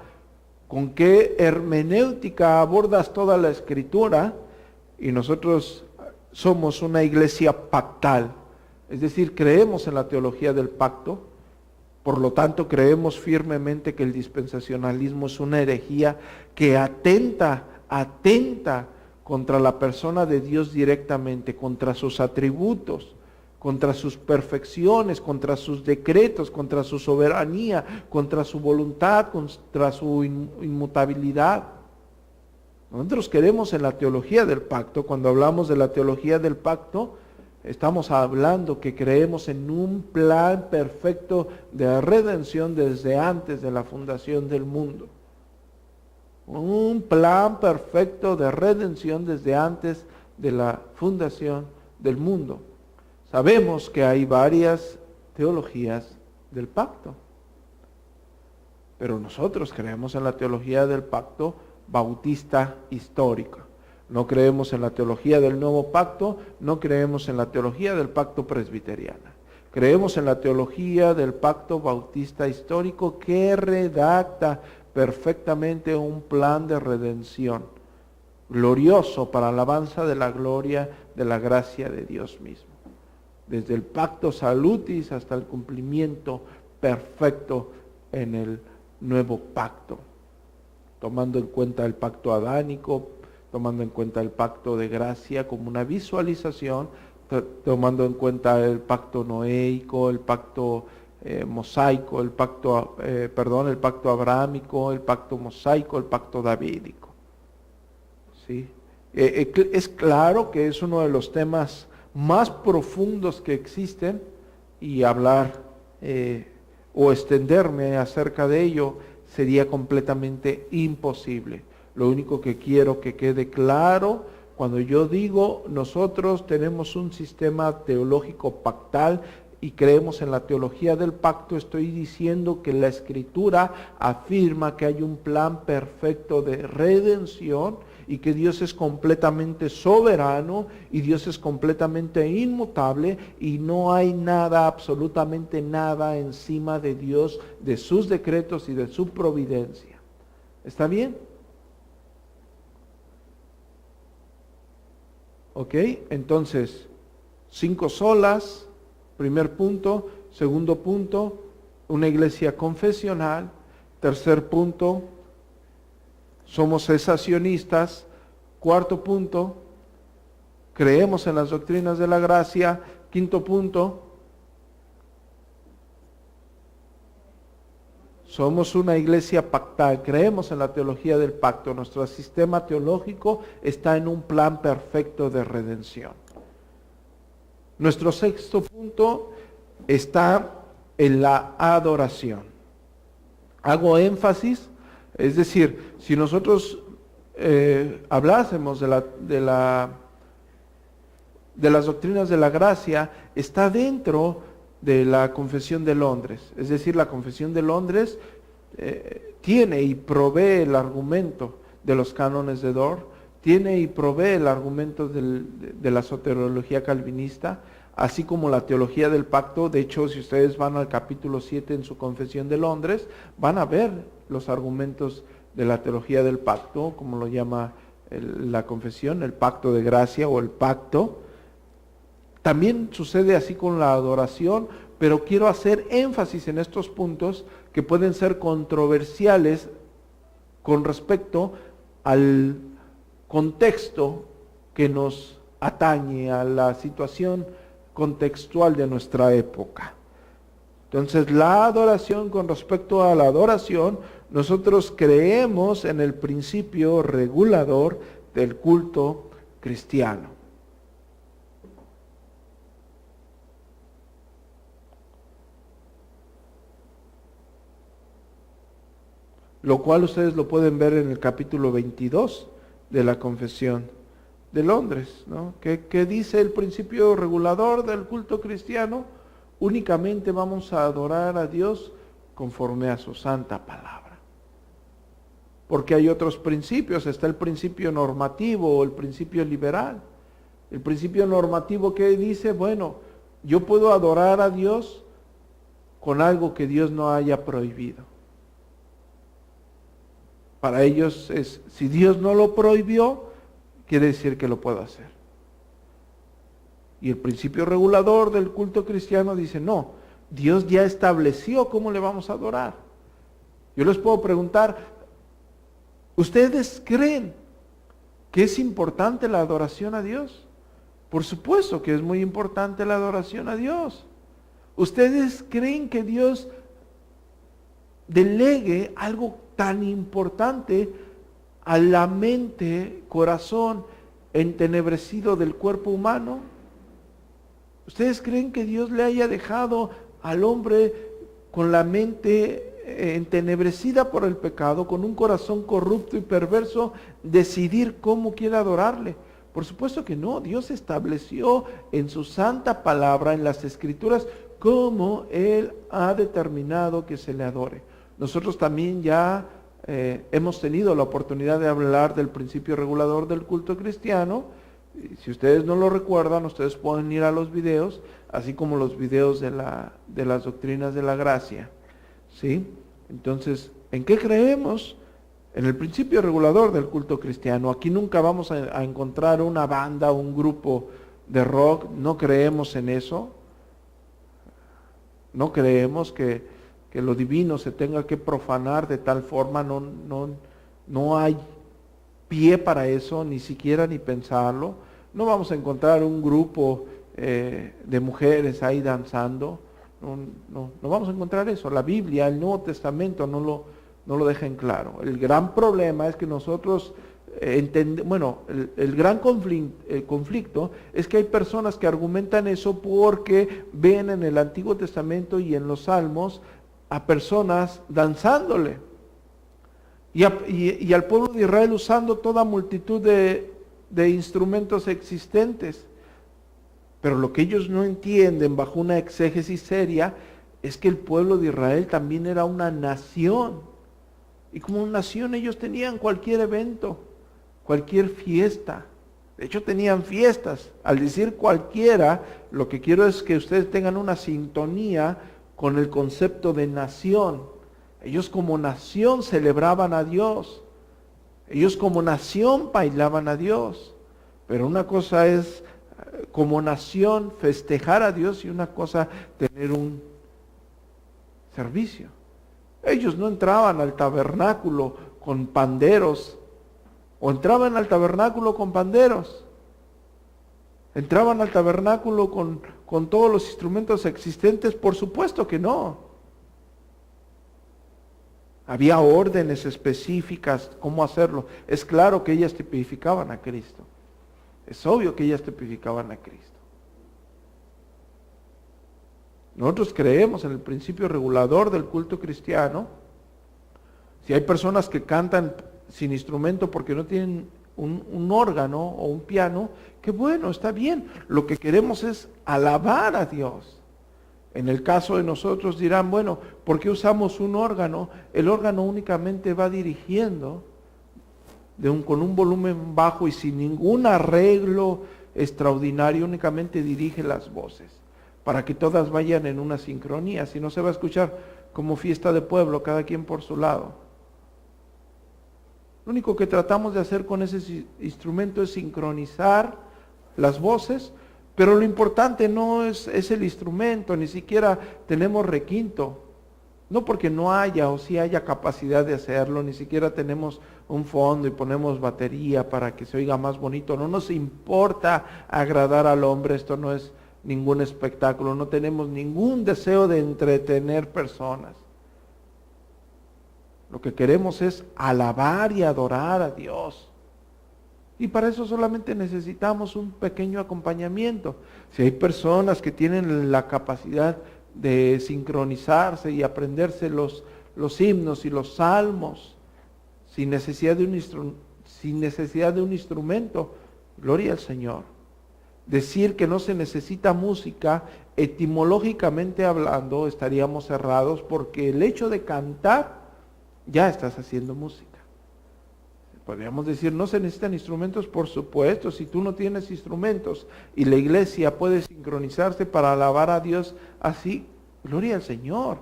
¿Con qué hermenéutica abordas toda la Escritura? Y nosotros somos una iglesia pactal, es decir, creemos en la teología del pacto. Por lo tanto, creemos firmemente que el dispensacionalismo es una herejía que atenta contra la persona de Dios directamente, contra sus atributos, contra sus perfecciones, contra sus decretos, contra su soberanía, contra su voluntad, contra su inmutabilidad. Nosotros creemos en la teología del pacto. Cuando hablamos de la teología del pacto, estamos hablando que creemos en un plan perfecto de redención desde antes de la fundación del mundo. Un plan perfecto de redención desde antes de la fundación del mundo. Sabemos que hay varias teologías del pacto, pero nosotros creemos en la teología del pacto bautista histórica. No creemos en la teología del nuevo pacto, no creemos en la teología del pacto presbiteriana. Creemos en la teología del pacto bautista histórico que redacta perfectamente un plan de redención glorioso para alabanza de la gloria de la gracia de Dios mismo. Desde el pacto salutis hasta el cumplimiento perfecto en el nuevo pacto, tomando en cuenta el pacto adánico, tomando en cuenta el pacto de gracia como una visualización, tomando en cuenta el pacto noéico, el pacto mosaico, el pacto abrahámico, el pacto mosaico, el pacto davídico. ¿Sí? Es claro que es uno de los temas más profundos que existen, y hablar o extenderme acerca de ello sería completamente imposible. Lo único que quiero que quede claro, cuando yo digo nosotros tenemos un sistema teológico pactal y creemos en la teología del pacto, estoy diciendo que la Escritura afirma que hay un plan perfecto de redención y que Dios es completamente soberano y Dios es completamente inmutable y no hay nada, absolutamente nada encima de Dios, de sus decretos y de su providencia. ¿Está bien? ¿Ok? Entonces, 5 solas, primer punto. Segundo punto, una iglesia confesional. Tercer punto, somos cesacionistas. Cuarto punto, creemos en las doctrinas de la gracia. Quinto punto, somos una iglesia pactal, creemos en la teología del pacto. Nuestro sistema teológico está en un plan perfecto de redención. Nuestro sexto punto está en la adoración. Hago énfasis, es decir, si nosotros hablásemos de las doctrinas de la gracia, está dentro de la Confesión de Londres. Es decir, la Confesión de Londres tiene y provee el argumento de los cánones de Dort, tiene y provee el argumento de la soteriología calvinista, así como la teología del pacto. De hecho, si ustedes van al capítulo 7 en su Confesión de Londres, van a ver los argumentos de la teología del pacto, como lo llama la confesión, el pacto de gracia o el pacto. También sucede así con la adoración, pero quiero hacer énfasis en estos puntos que pueden ser controversiales con respecto al contexto que nos atañe, a la situación contextual de nuestra época. Entonces, la adoración, con respecto a la adoración, nosotros creemos en el principio regulador del culto cristiano. lo cual ustedes lo pueden ver en el capítulo 22 de la Confesión de Londres, ¿no? Que dice el principio regulador del culto cristiano: únicamente vamos a adorar a Dios conforme a su santa palabra. Porque hay otros principios, está el principio normativo o el principio liberal. El principio normativo que dice, bueno, yo puedo adorar a Dios con algo que Dios no haya prohibido. Para ellos es, si Dios no lo prohibió, quiere decir que lo puedo hacer. Y el principio regulador del culto cristiano dice, no, Dios ya estableció cómo le vamos a adorar. Yo les puedo preguntar, ¿ustedes creen que es importante la adoración a Dios? Por supuesto que es muy importante la adoración a Dios. ¿Ustedes creen que Dios delegue algo tan importante a la mente, corazón entenebrecido del cuerpo humano? ¿Ustedes creen que Dios le haya dejado al hombre con la mente entenebrecida por el pecado, con un corazón corrupto y perverso, decidir cómo quiere adorarle? Por supuesto que no. Dios estableció en su santa palabra, en las Escrituras, cómo Él ha determinado que se le adore. Nosotros también ya hemos tenido la oportunidad de hablar del principio regulador del culto cristiano. Si ustedes no lo recuerdan, ustedes pueden ir a los videos, así como los videos de las doctrinas de la gracia, ¿sí? Entonces, ¿en qué creemos? En el principio regulador del culto cristiano. Aquí nunca vamos a encontrar una banda, un grupo de rock. No creemos en eso. No creemos que lo divino se tenga que profanar de tal forma. No hay pie para eso, ni siquiera ni pensarlo. No vamos a encontrar un grupo de mujeres ahí danzando. No vamos a encontrar eso. La Biblia, el Nuevo Testamento no lo deja en claro. El gran problema es que nosotros el gran conflicto es que hay personas que argumentan eso porque ven en el Antiguo Testamento y en los Salmos a personas danzándole y al pueblo de Israel usando toda multitud de instrumentos existentes. Pero lo que ellos no entienden bajo una exégesis seria es que el pueblo de Israel también era una nación. Y como nación ellos tenían cualquier evento, cualquier fiesta. De hecho tenían fiestas. Al decir cualquiera, lo que quiero es que ustedes tengan una sintonía con el concepto de nación. Ellos como nación celebraban a Dios. Ellos como nación bailaban a Dios. Pero una cosa es como nación festejar a Dios y una cosa tener un servicio. Ellos no entraban al tabernáculo con panderos, o entraban al tabernáculo con panderos. ¿Entraban al tabernáculo con todos los instrumentos existentes? Por supuesto que no. Había órdenes específicas cómo hacerlo. Es claro que ellas tipificaban a Cristo. Es obvio que ellas tipificaban a Cristo. Nosotros creemos en el principio regulador del culto cristiano. Si hay personas que cantan sin instrumento porque no tienen un órgano o un piano, que bueno, está bien. Lo que queremos es alabar a Dios. En el caso de nosotros dirán, bueno, ¿por qué usamos un órgano? El órgano únicamente va dirigiendo con un volumen bajo y sin ningún arreglo extraordinario, únicamente dirige las voces, para que todas vayan en una sincronía, si no se va a escuchar como fiesta de pueblo, cada quien por su lado. Lo único que tratamos de hacer con ese instrumento es sincronizar las voces, pero lo importante no es el instrumento, ni siquiera tenemos requinto. No porque no haya o sí haya capacidad de hacerlo, ni siquiera tenemos un fondo y ponemos batería para que se oiga más bonito. No nos importa agradar al hombre, esto no es ningún espectáculo, no tenemos ningún deseo de entretener personas. Lo que queremos es alabar y adorar a Dios. Y para eso solamente necesitamos un pequeño acompañamiento. Si hay personas que tienen la capacidad de sincronizarse y aprenderse los himnos y los salmos sin necesidad de un instrumento. Gloria al Señor. Decir que no se necesita música, etimológicamente hablando, estaríamos errados, porque el hecho de cantar, ya estás haciendo música. Podríamos decir, no se necesitan instrumentos, por supuesto. Si tú no tienes instrumentos y la iglesia puede sincronizarse para alabar a Dios así, gloria al Señor,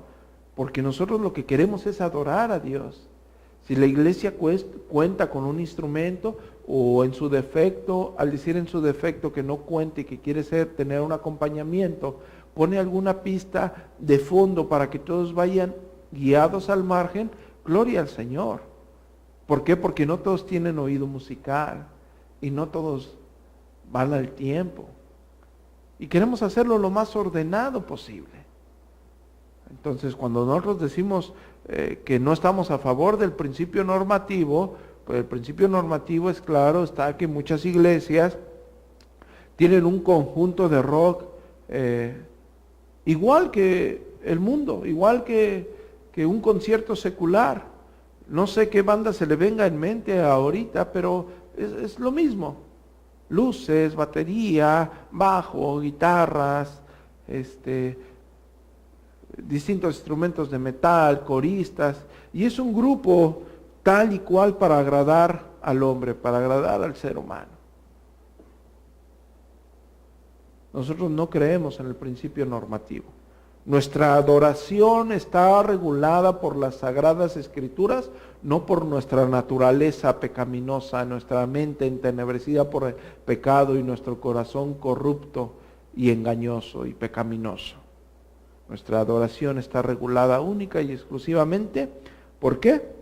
porque nosotros lo que queremos es adorar a Dios. Si la iglesia cuenta con un instrumento, o en su defecto, al decir en su defecto que no cuente y que quiere tener un acompañamiento, pone alguna pista de fondo para que todos vayan guiados al margen, gloria al Señor. ¿Por qué? Porque no todos tienen oído musical y no todos van al tiempo. Y queremos hacerlo lo más ordenado posible. Entonces, cuando nosotros decimos que no estamos a favor del principio normativo, pues el principio normativo es claro, está que muchas iglesias tienen un conjunto de rock igual que el mundo, igual que un concierto secular. No sé qué banda se le venga en mente ahorita, pero es lo mismo. Luces, batería, bajo, guitarras, distintos instrumentos de metal, coristas, y es un grupo tal y cual para agradar al hombre, para agradar al ser humano. Nosotros no creemos en el principio normativo. Nuestra adoración está regulada por las Sagradas Escrituras, no por nuestra naturaleza pecaminosa, nuestra mente entenebrecida por el pecado y nuestro corazón corrupto y engañoso y pecaminoso. Nuestra adoración está regulada única y exclusivamente, ¿por qué?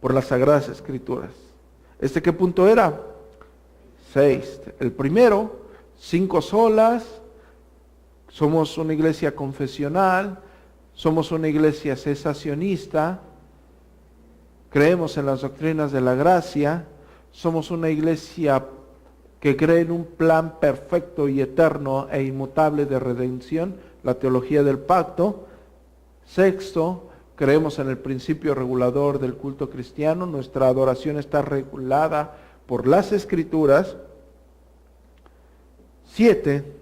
Por las Sagradas Escrituras. ¿Qué punto era? 6. El primero, 5 solas. Somos una iglesia confesional, somos una iglesia cesacionista, creemos en las doctrinas de la gracia, somos una iglesia que cree en un plan perfecto y eterno e inmutable de redención, la teología del pacto. 6, creemos en el principio regulador del culto cristiano, nuestra adoración está regulada por las Escrituras. 7,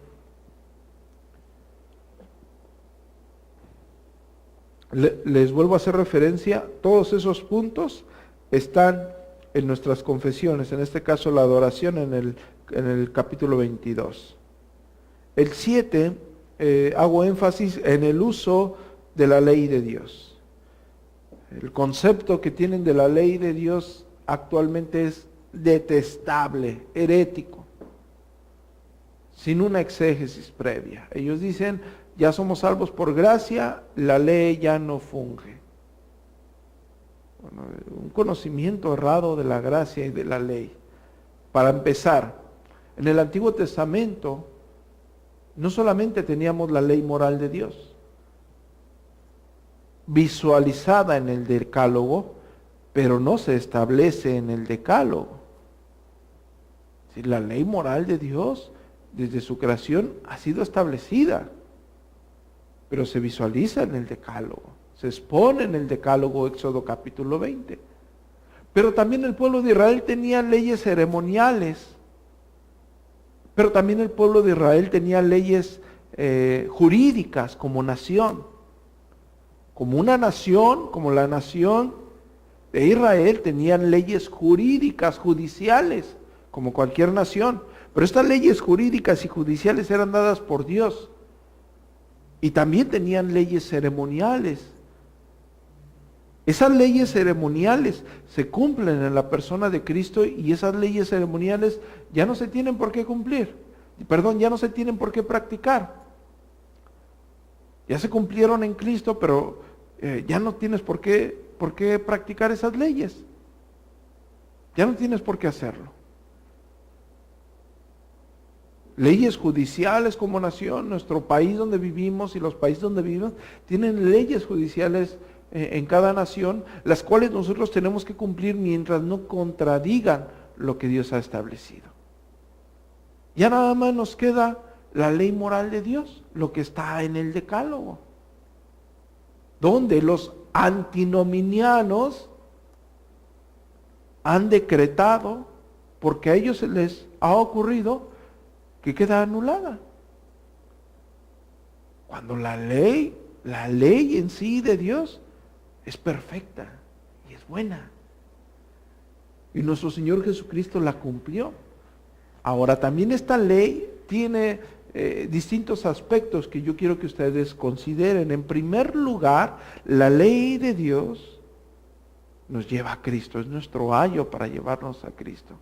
les vuelvo a hacer referencia, todos esos puntos están en nuestras confesiones, en este caso la adoración en el capítulo 22. El 7, hago énfasis en el uso de la ley de Dios. El concepto que tienen de la ley de Dios actualmente es detestable, herético, sin una exégesis previa. Ellos dicen, ya somos salvos por gracia, la ley ya no funge. Bueno, un conocimiento errado de la gracia y de la ley. Para empezar, en el Antiguo Testamento no solamente teníamos la ley moral de Dios, visualizada en el Decálogo, pero no se establece en el Decálogo. Si la ley moral de Dios, desde su creación, ha sido establecida, pero se visualiza en el Decálogo, se expone en el Decálogo, Éxodo capítulo 20. Pero también el pueblo de Israel tenía leyes ceremoniales, pero también el pueblo de Israel tenía leyes jurídicas como nación. Como una nación, como la nación de Israel, tenían leyes jurídicas, judiciales, como cualquier nación. Pero estas leyes jurídicas y judiciales eran dadas por Dios. Y también tenían leyes ceremoniales. Esas leyes ceremoniales se cumplen en la persona de Cristo y esas leyes ceremoniales ya no se tienen por qué cumplir. Ya no se tienen por qué practicar. Ya se cumplieron en Cristo, pero ya no tienes por qué practicar esas leyes. Ya no tienes por qué hacerlo. Leyes judiciales como nación, nuestro país donde vivimos y los países donde vivimos tienen leyes judiciales en cada nación, las cuales nosotros tenemos que cumplir mientras no contradigan lo que Dios ha establecido. Ya nada más nos queda la ley moral de Dios, lo que está en el Decálogo, donde los antinominianos han decretado, porque a ellos se les ha ocurrido, que queda anulada. Cuando la ley en sí de Dios es perfecta y es buena. Y nuestro Señor Jesucristo la cumplió. Ahora, también esta ley tiene distintos aspectos que yo quiero que ustedes consideren. En primer lugar, la ley de Dios nos lleva a Cristo, es nuestro ayo para llevarnos a Cristo.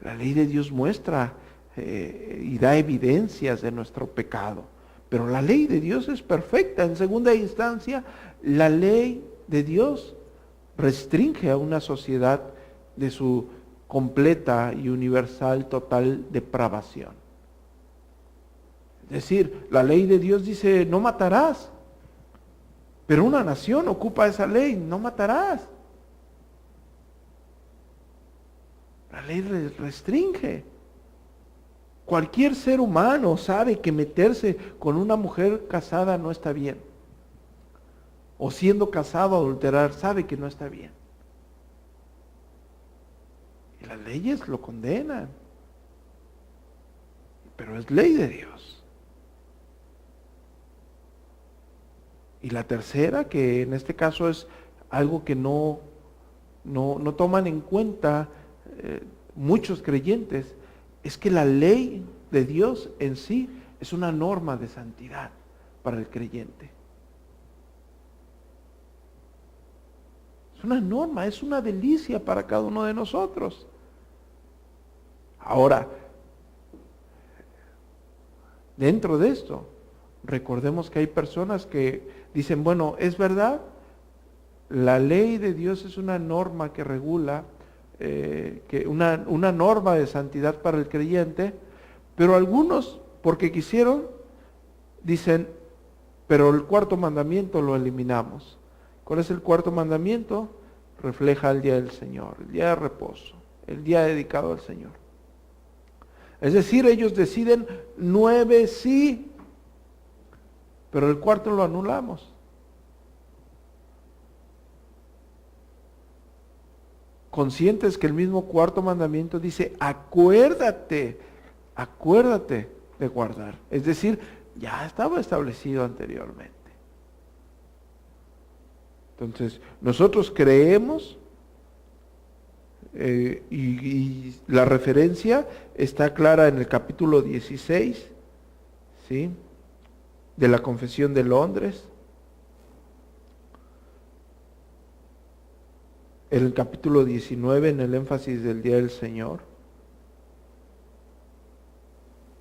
La ley de Dios muestra y da evidencias de nuestro pecado, pero la ley de Dios es perfecta. En segunda instancia, la ley de Dios restringe a una sociedad de su completa y universal total depravación. Es decir, la ley de Dios dice, no matarás, pero una nación ocupa esa ley, no matarás. La ley restringe. Cualquier ser humano sabe que meterse con una mujer casada no está bien. O siendo casado adulterar, sabe que no está bien. Y las leyes lo condenan. Pero es ley de Dios. Y la tercera, que en este caso es algo que no toman en cuenta muchos creyentes, es que la ley de Dios en sí es una norma de santidad para el creyente. Es una norma, es una delicia para cada uno de nosotros. Ahora, dentro de esto, recordemos que hay personas que dicen, bueno, es verdad, la ley de Dios es una norma que regula, una norma de santidad para el creyente, pero algunos, porque quisieron, dicen, pero el cuarto mandamiento lo eliminamos. ¿Cuál es el cuarto mandamiento? Refleja el día del Señor, el día de reposo, el día dedicado al Señor. Es decir, ellos deciden 9 sí, pero el cuarto lo anulamos. Conscientes que el mismo cuarto mandamiento dice, acuérdate de guardar. Es decir, ya estaba establecido anteriormente. Entonces, nosotros creemos, y la referencia está clara en el capítulo 16, ¿sí?, de la Confesión de Londres. En el capítulo 19, en el énfasis del Día del Señor.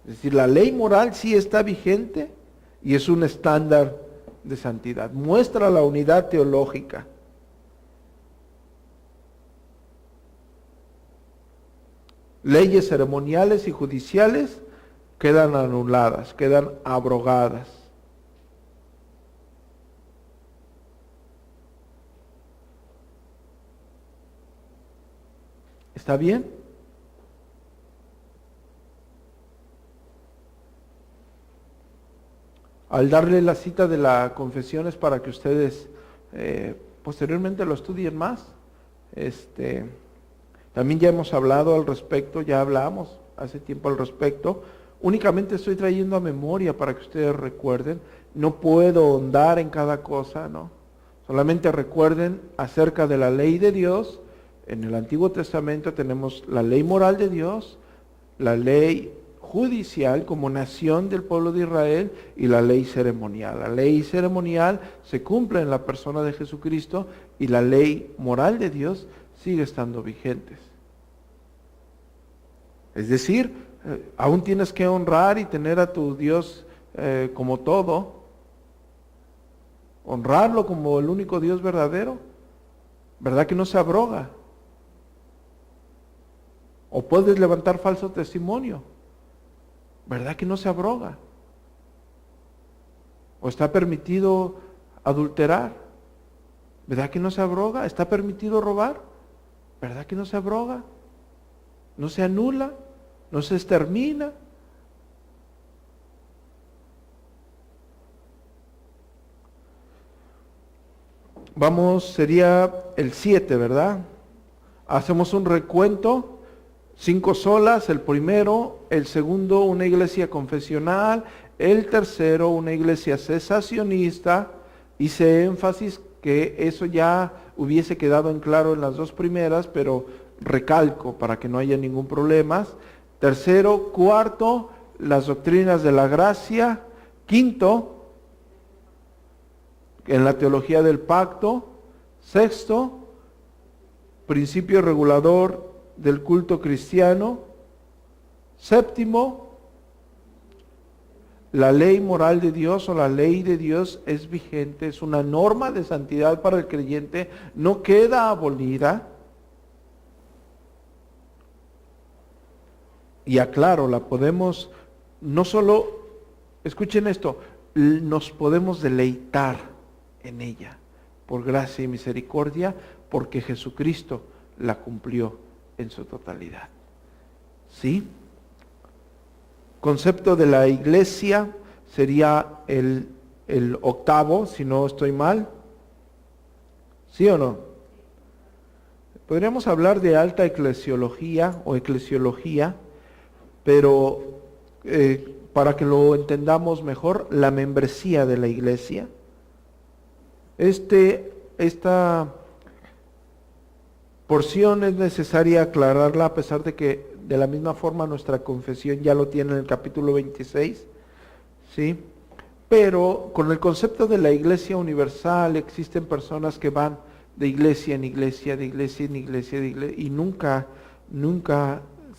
Es decir, la ley moral sí está vigente y es un estándar de santidad. Muestra la unidad teológica. Leyes ceremoniales y judiciales quedan anuladas, quedan abrogadas. ¿Está bien? Al darle la cita de la confesión es para que ustedes posteriormente lo estudien más. También ya hemos hablado al respecto, ya hablamos hace tiempo al respecto. Únicamente estoy trayendo a memoria para que ustedes recuerden. No puedo ahondar en cada cosa, ¿no? Solamente recuerden acerca de la ley de Dios. En el Antiguo Testamento tenemos la ley moral de Dios, la ley judicial como nación del pueblo de Israel y la ley ceremonial. La ley ceremonial se cumple en la persona de Jesucristo y la ley moral de Dios sigue estando vigentes. Es decir, aún tienes que honrar y tener a tu Dios como todo, honrarlo como el único Dios verdadero, ¿verdad que no se abroga? O puedes levantar falso testimonio, ¿verdad que no se abroga? ¿O está permitido adulterar? ¿Verdad que no se abroga? ¿Está permitido robar? ¿Verdad que no se abroga? ¿No se anula? ¿No se extermina? Vamos, sería el 7, ¿verdad? Hacemos un recuento: 5 solas, el primero; el segundo, una iglesia confesional; el tercero, una iglesia cesacionista. Hice énfasis que eso ya hubiese quedado en claro en las 2 primeras, pero recalco para que no haya ningún problema. Tercero, cuarto, las doctrinas de la gracia. Quinto, en la teología del pacto. Sexto, principio regulador del culto cristiano. Séptimo, la ley moral de Dios o la ley de Dios es vigente, es una norma de santidad para el creyente, no queda abolida. Y aclaro, la podemos, no solo, escuchen esto, nos podemos deleitar en ella, por gracia y misericordia, porque Jesucristo la cumplió en su totalidad. ¿Sí? Concepto de la iglesia sería el octavo, si no estoy mal. ¿Sí o no? Podríamos hablar de alta eclesiología o eclesiología, pero para que lo entendamos mejor, la membresía de la iglesia. Esta porción es necesaria aclararla, a pesar de que de la misma forma nuestra confesión ya lo tiene en el capítulo 26, ¿sí? Pero con el concepto de la iglesia universal existen personas que van de iglesia en iglesia, de iglesia en iglesia, y nunca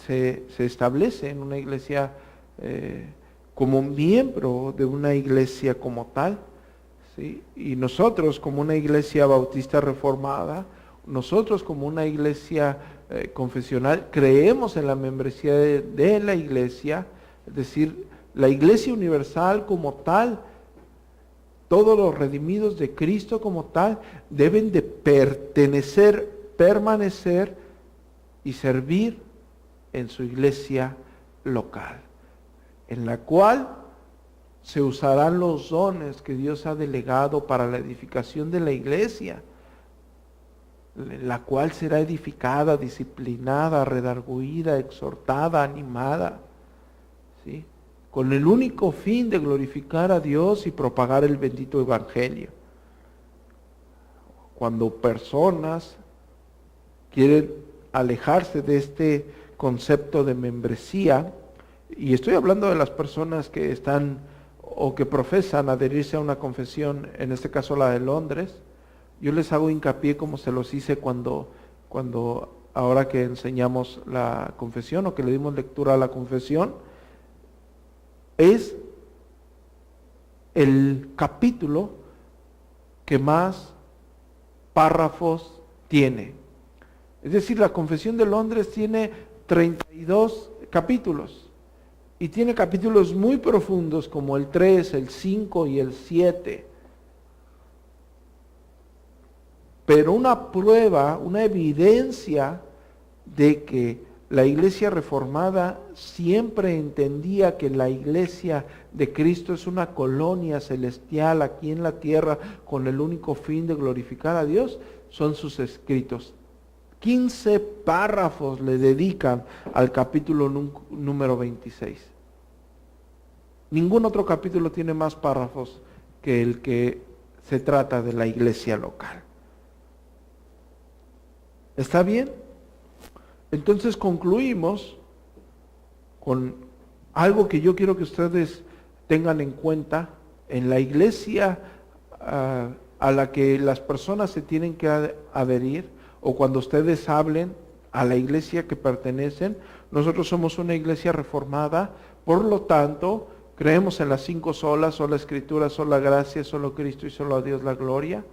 se establece en una iglesia como miembro de una iglesia como tal, ¿sí? Y nosotros como una iglesia bautista reformada, nosotros como una iglesia confesional, creemos en la membresía de la iglesia, es decir, la iglesia universal como tal. Todos los redimidos de Cristo como tal deben de pertenecer, permanecer y servir en su iglesia local, en la cual se usarán los dones que Dios ha delegado para la edificación de la iglesia, la cual será edificada, disciplinada, redarguida, exhortada, animada, ¿sí? Con el único fin de glorificar a Dios y propagar el bendito evangelio. Cuando personas quieren alejarse de este concepto de membresía, y estoy hablando de las personas que están o que profesan adherirse a una confesión, en este caso la de Londres, yo les hago hincapié, como se los hice cuando ahora que enseñamos la confesión o que le dimos lectura a la confesión, es el capítulo que más párrafos tiene. Es decir, la confesión de Londres tiene 32 capítulos y tiene capítulos muy profundos como el 3, el 5 y el 7. Pero una prueba, una evidencia de que la iglesia reformada siempre entendía que la iglesia de Cristo es una colonia celestial aquí en la tierra con el único fin de glorificar a Dios, son sus escritos. 15 párrafos le dedican al capítulo número 26. Ningún otro capítulo tiene más párrafos que el que se trata de la iglesia local. ¿Está bien? Entonces concluimos con algo que yo quiero que ustedes tengan en cuenta. En la iglesia a la que las personas se tienen que adherir, o cuando ustedes hablen a la iglesia que pertenecen, nosotros somos una iglesia reformada, por lo tanto, creemos en las 5 solas: sola Escritura, sola gracia, solo Cristo y solo a Dios la gloria.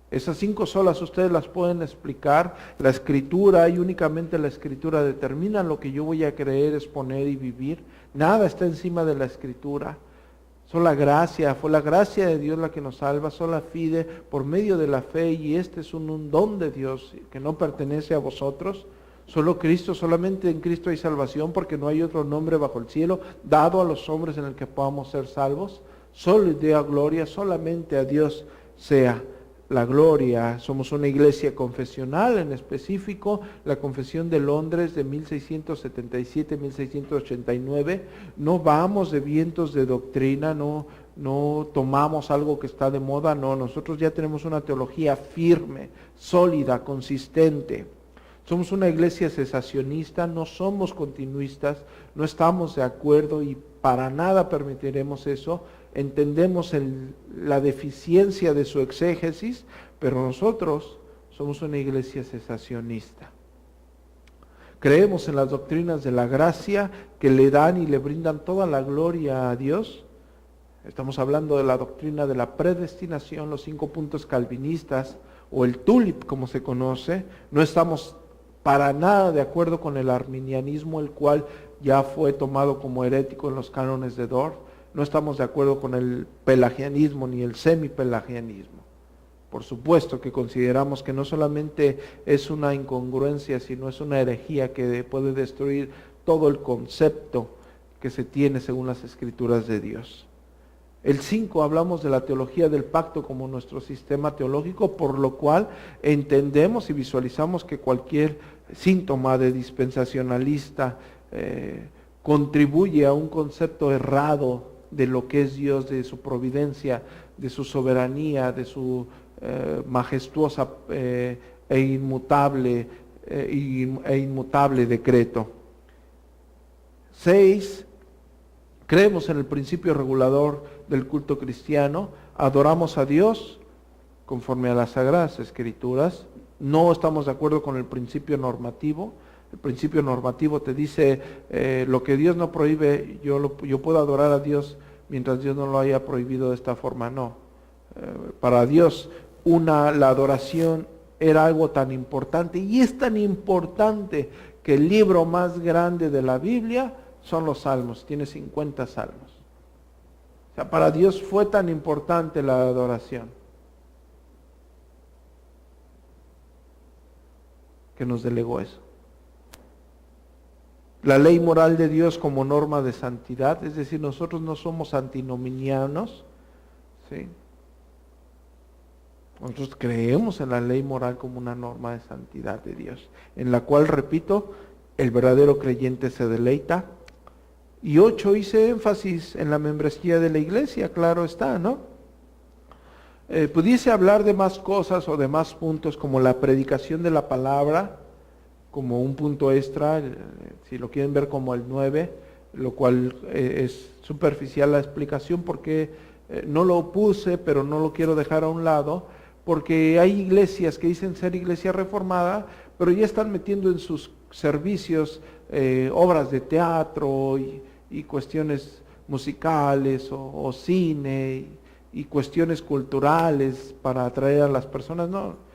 Esas 5 solas ustedes las pueden explicar. La Escritura y únicamente la Escritura determina lo que yo voy a creer, exponer y vivir. Nada está encima de la Escritura. Sola gracia, fue la gracia de Dios la que nos salva, sola fide, por medio de la fe, y este es un don de Dios que no pertenece a vosotros. Solo Cristo, solamente en Cristo hay salvación, porque no hay otro nombre bajo el cielo dado a los hombres en el que podamos ser salvos. Solo y dea gloria, solamente a Dios sea la gloria. Somos una iglesia confesional, en específico la Confesión de Londres de 1677-1689. No vamos de vientos de doctrina, no tomamos algo que está de moda, no, nosotros ya tenemos una teología firme, sólida, consistente. Somos una iglesia cesacionista, no somos continuistas, no estamos de acuerdo y para nada permitiremos eso. Entendemos la deficiencia de su exégesis, pero nosotros somos una iglesia cesacionista. Creemos en las doctrinas de la gracia que le dan y le brindan toda la gloria a Dios. Estamos hablando de la doctrina de la predestinación, los 5 puntos calvinistas, o el tulip como se conoce. No estamos para nada de acuerdo con el arminianismo, el cual ya fue tomado como herético en los cánones de Dort. No estamos de acuerdo con el pelagianismo ni el semipelagianismo. Por supuesto que consideramos que no solamente es una incongruencia, sino es una herejía que puede destruir todo el concepto que se tiene según las Escrituras de Dios. El 5, hablamos de la teología del pacto como nuestro sistema teológico, por lo cual entendemos y visualizamos que cualquier síntoma de dispensacionalista contribuye a un concepto errado de lo que es Dios, de su providencia, de su soberanía, de su majestuosa e inmutable decreto. 6, creemos en el principio regulador del culto cristiano, adoramos a Dios conforme a las Sagradas Escrituras, no estamos de acuerdo con el principio normativo. El principio normativo te dice lo que Dios no prohíbe, yo puedo adorar a Dios mientras Dios no lo haya prohibido de esta forma, no. Para Dios la adoración era algo tan importante, y es tan importante que el libro más grande de la Biblia son los Salmos, tiene 50 salmos. O sea, para Dios fue tan importante la adoración que nos delegó eso. La ley moral de Dios como norma de santidad, es decir, nosotros no somos antinominianos, ¿sí? Nosotros creemos en la ley moral como una norma de santidad de Dios, en la cual, repito, el verdadero creyente se deleita. Y 8, hice énfasis en la membresía de la iglesia, claro está, ¿no? Pudiese hablar de más cosas o de más puntos, como la predicación de la palabra, como un punto extra, si lo quieren ver como el 9, lo cual es superficial la explicación porque no lo puse, pero no lo quiero dejar a un lado, porque hay iglesias que dicen ser iglesia reformada, pero ya están metiendo en sus servicios obras de teatro y cuestiones musicales o cine y cuestiones culturales para atraer a las personas. No,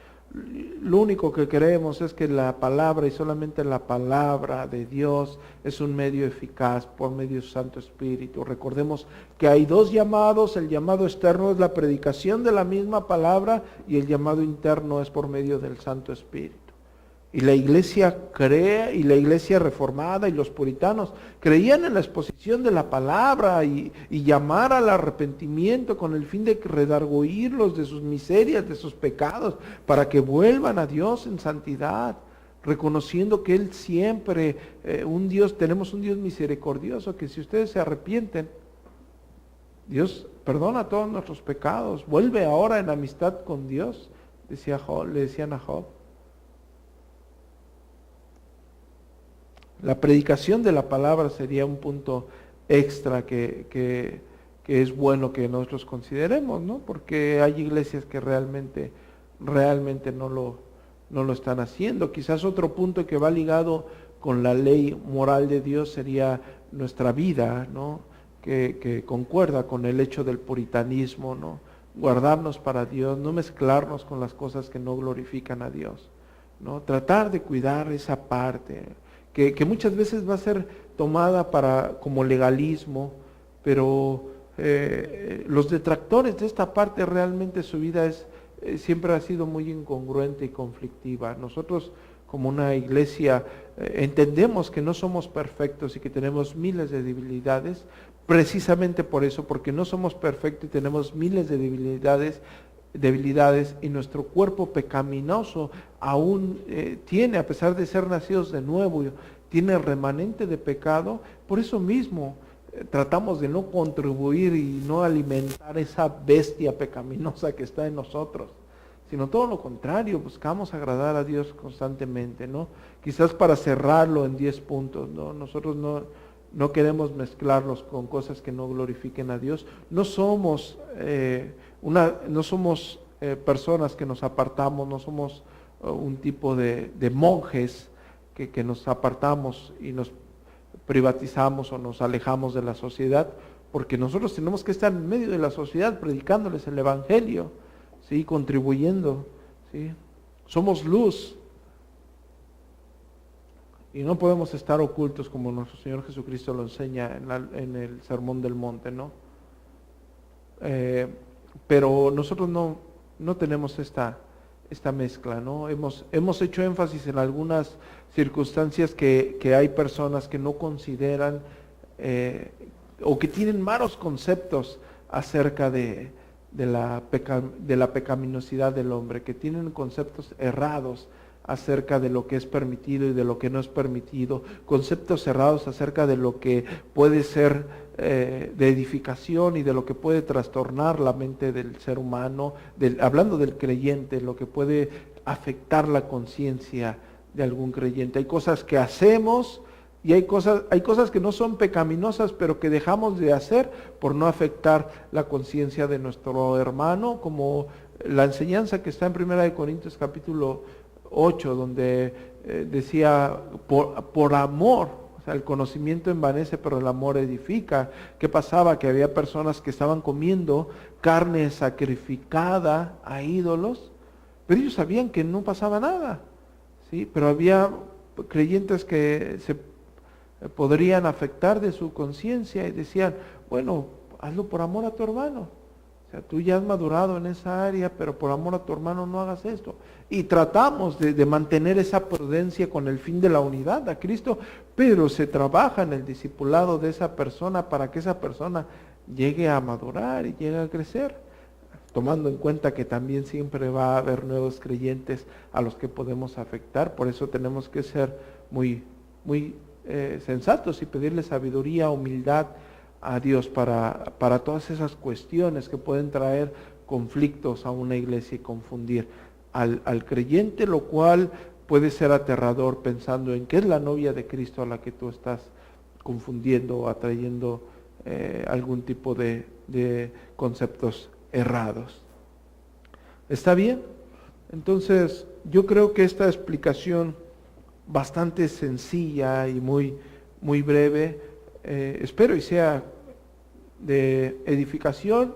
lo único que queremos es que la palabra y solamente la palabra de Dios es un medio eficaz por medio del Santo Espíritu. Recordemos que hay 2 llamados, el llamado externo es la predicación de la misma palabra y el llamado interno es por medio del Santo Espíritu. Y la iglesia cree, y la iglesia reformada y los puritanos creían en la exposición de la palabra y llamar al arrepentimiento con el fin de redarguirlos de sus miserias, de sus pecados, para que vuelvan a Dios en santidad, reconociendo que Él siempre, tenemos un Dios misericordioso, que si ustedes se arrepienten, Dios perdona todos nuestros pecados, vuelve ahora en amistad con Dios, le decían a Job. La predicación de la palabra sería un punto extra que es bueno que nosotros consideremos, ¿no? Porque hay iglesias que realmente no lo están haciendo. Quizás otro punto que va ligado con la ley moral de Dios sería nuestra vida, ¿no? Que concuerda con el hecho del puritanismo, ¿no? Guardarnos para Dios, no mezclarnos con las cosas que no glorifican a Dios, ¿no? Tratar de cuidar esa parte que muchas veces va a ser tomada como legalismo, pero los detractores de esta parte realmente su vida siempre ha sido muy incongruente y conflictiva. Nosotros como una iglesia entendemos que no somos perfectos y que tenemos miles de debilidades. Precisamente por eso, porque no somos perfectos y tenemos miles de debilidades, debilidades, y nuestro cuerpo pecaminoso aún tiene, a pesar de ser nacidos de nuevo, tiene remanente de pecado. Por eso mismo tratamos de no contribuir y no alimentar esa bestia pecaminosa que está en nosotros, sino todo lo contrario, buscamos agradar a Dios constantemente, ¿no? Quizás para cerrarlo en 10 puntos, ¿no? Nosotros no queremos mezclarlos con cosas que no glorifiquen a Dios. No somos personas que nos apartamos, no somos un tipo de monjes que nos apartamos y nos privatizamos o nos alejamos de la sociedad, porque nosotros tenemos que estar en medio de la sociedad predicándoles el Evangelio, ¿sí? Contribuyendo, ¿sí? Somos luz y no podemos estar ocultos, como nuestro Señor Jesucristo lo enseña en el Sermón del Monte, ¿no? Pero nosotros no tenemos esta mezcla, ¿no? Hemos hecho énfasis en algunas circunstancias que hay personas que no consideran o que tienen malos conceptos acerca de la pecaminosidad del hombre, que tienen conceptos errados acerca de lo que es permitido y de lo que no es permitido, conceptos errados acerca de lo que puede ser de edificación y de lo que puede trastornar la mente del ser humano, hablando del creyente, lo que puede afectar la conciencia de algún creyente. Hay cosas que hacemos y hay cosas que no son pecaminosas, pero que dejamos de hacer por no afectar la conciencia de nuestro hermano, como la enseñanza que está en 1 Corintios capítulo 8, donde decía, por amor, o sea, el conocimiento envanece, pero el amor edifica. ¿Qué pasaba? Que había personas que estaban comiendo carne sacrificada a ídolos, pero ellos sabían que no pasaba nada, ¿sí? Pero había creyentes que se podrían afectar de su conciencia y decían, bueno, hazlo por amor a tu hermano. O sea, tú ya has madurado en esa área, pero por amor a tu hermano no hagas esto. Y tratamos de mantener esa prudencia con el fin de la unidad a Cristo, pero se trabaja en el discipulado de esa persona para que esa persona llegue a madurar y llegue a crecer, tomando en cuenta que también siempre va a haber nuevos creyentes a los que podemos afectar. Por eso tenemos que ser muy sensatos y pedirle sabiduría, humildad a Dios para todas esas cuestiones que pueden traer conflictos a una iglesia y confundir al creyente, lo cual puede ser aterrador pensando en que es la novia de Cristo a la que tú estás confundiendo o atrayendo algún tipo de conceptos errados. ¿Está bien? Entonces, yo creo que esta explicación bastante sencilla y muy breve, espero y sea de edificación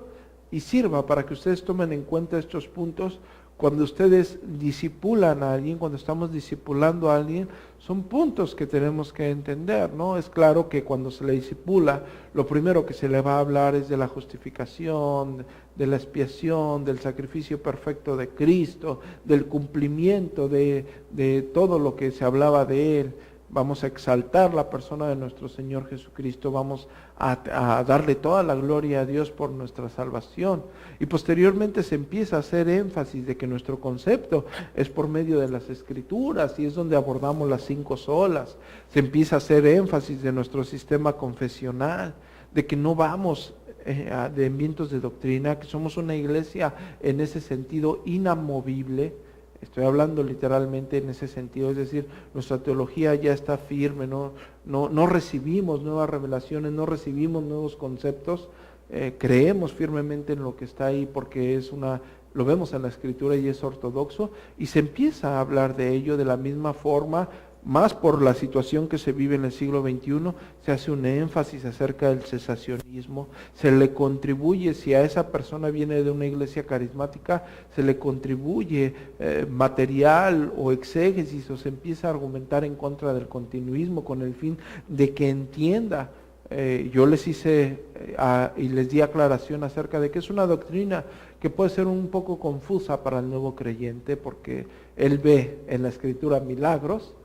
y sirva para que ustedes tomen en cuenta estos puntos cuando ustedes discipulan a alguien, cuando estamos discipulando a alguien. Son puntos que tenemos que entender, ¿no? Es claro que cuando se le discipula, lo primero que se le va a hablar es de la justificación, de la expiación, del sacrificio perfecto de Cristo, del cumplimiento de todo lo que se hablaba de Él. Vamos a exaltar la persona de nuestro Señor Jesucristo, vamos a darle toda la gloria a Dios por nuestra salvación. Y posteriormente se empieza a hacer énfasis de que nuestro concepto es por medio de las Escrituras, y es donde abordamos las 5 solas. Se empieza a hacer énfasis de nuestro sistema confesional, de que no vamos de vientos de doctrina, que somos una iglesia en ese sentido inamovible. Estoy hablando literalmente en ese sentido, es decir, nuestra teología ya está firme, no recibimos nuevas revelaciones, no recibimos nuevos conceptos, creemos firmemente en lo que está ahí porque lo vemos en la Escritura y es ortodoxo, y se empieza a hablar de ello de la misma forma. Más por la situación que se vive en el siglo XXI, se hace un énfasis acerca del cesacionismo, se le contribuye, si a esa persona viene de una iglesia carismática, se le contribuye material o exégesis, o se empieza a argumentar en contra del continuismo con el fin de que entienda. Yo les hice y les di aclaración acerca de que es una doctrina que puede ser un poco confusa para el nuevo creyente, porque él ve en la Escritura milagros,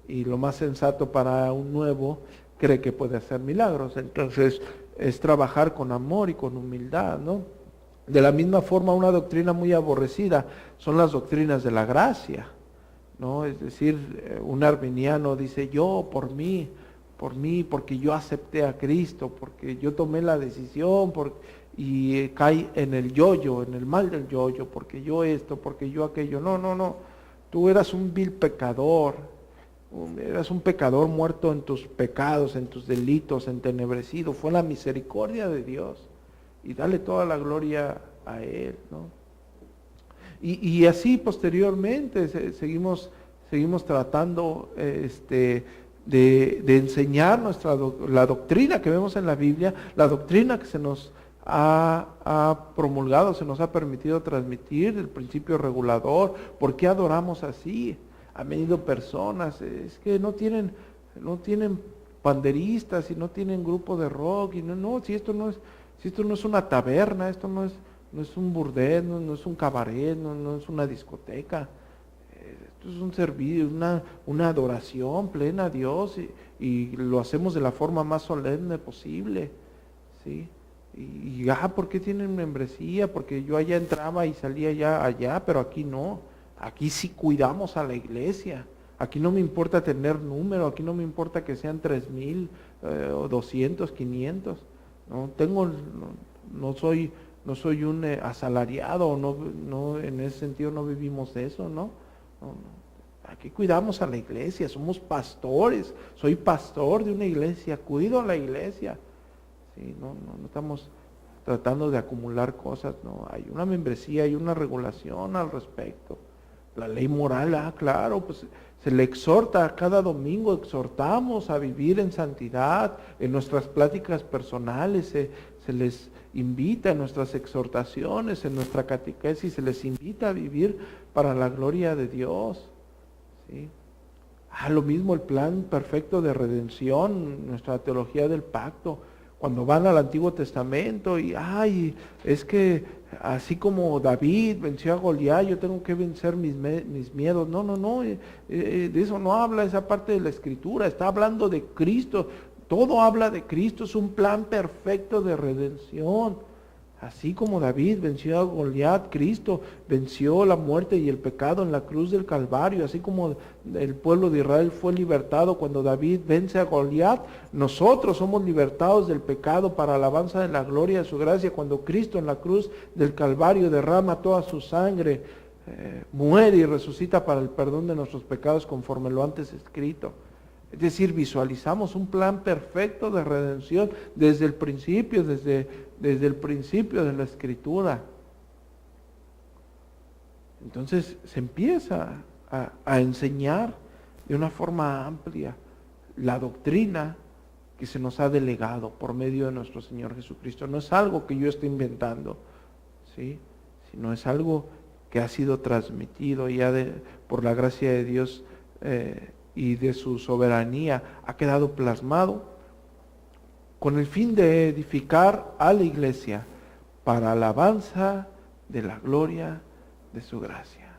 y lo más sensato para un nuevo cree que puede hacer milagros. Entonces es trabajar con amor y con humildad, ¿no? De la misma forma, una doctrina muy aborrecida son las doctrinas de la gracia, ¿no? Es decir, un arminiano dice, yo por mí, porque yo acepté a Cristo, porque yo tomé la decisión, y cae en el yoyo, en el mal del yoyo, porque yo esto, porque yo aquello. No, no, no. Tú eras un vil pecador, eras un pecador muerto en tus pecados, en tus delitos, entenebrecido. Fue la misericordia de Dios. Y dale toda la gloria a Él, ¿no? Y así posteriormente seguimos tratando de enseñar la doctrina que vemos en la Biblia, la doctrina que se nos ha promulgado, se nos ha permitido transmitir, el principio regulador. ¿Por qué adoramos así? Han venido personas, es que no tienen panderistas y no tienen grupo de rock, y si esto no es una taberna, esto no es un burdel, no es un cabaret, no es una discoteca. Esto es un servicio, una adoración plena a Dios, y lo hacemos de la forma más solemne posible, ¿sí? ¿Por qué tienen membresía? Porque yo allá entraba y salía allá, pero aquí no. Aquí sí cuidamos a la iglesia. Aquí no me importa tener número, aquí no me importa que sean 3,000 o 200, 500. No soy un asalariado, no, en ese sentido no vivimos de eso, ¿no? Aquí cuidamos a la iglesia, somos pastores. Soy pastor de una iglesia, cuido a la iglesia. Sí, no estamos tratando de acumular cosas, no. Hay una membresía, hay una regulación al respecto. La ley moral, claro, pues se le exhorta cada domingo, exhortamos a vivir en santidad. En nuestras pláticas personales se les invita, en nuestras exhortaciones, en nuestra catequesis, se les invita a vivir para la gloria de Dios, ¿sí? Lo mismo el plan perfecto de redención, nuestra teología del pacto. Cuando van al Antiguo Testamento es que así como David venció a Goliat, yo tengo que vencer mis miedos. No, de eso no habla esa parte de la Escritura, está hablando de Cristo. Todo habla de Cristo, es un plan perfecto de redención. Así como David venció a Goliat, Cristo venció la muerte y el pecado en la cruz del Calvario. Así como el pueblo de Israel fue libertado cuando David vence a Goliat, nosotros somos libertados del pecado para alabanza de la gloria de su gracia cuando Cristo en la cruz del Calvario derrama toda su sangre, muere y resucita para el perdón de nuestros pecados conforme lo antes escrito. Es decir, visualizamos un plan perfecto de redención desde el principio, desde el principio de la Escritura. Entonces se empieza a enseñar de una forma amplia la doctrina que se nos ha delegado por medio de nuestro Señor Jesucristo. No es algo que yo esté inventando, ¿sí? Sino es algo que ha sido transmitido ya por la gracia de Dios y de su soberanía, ha quedado plasmado con el fin de edificar a la iglesia para alabanza de la gloria de su gracia.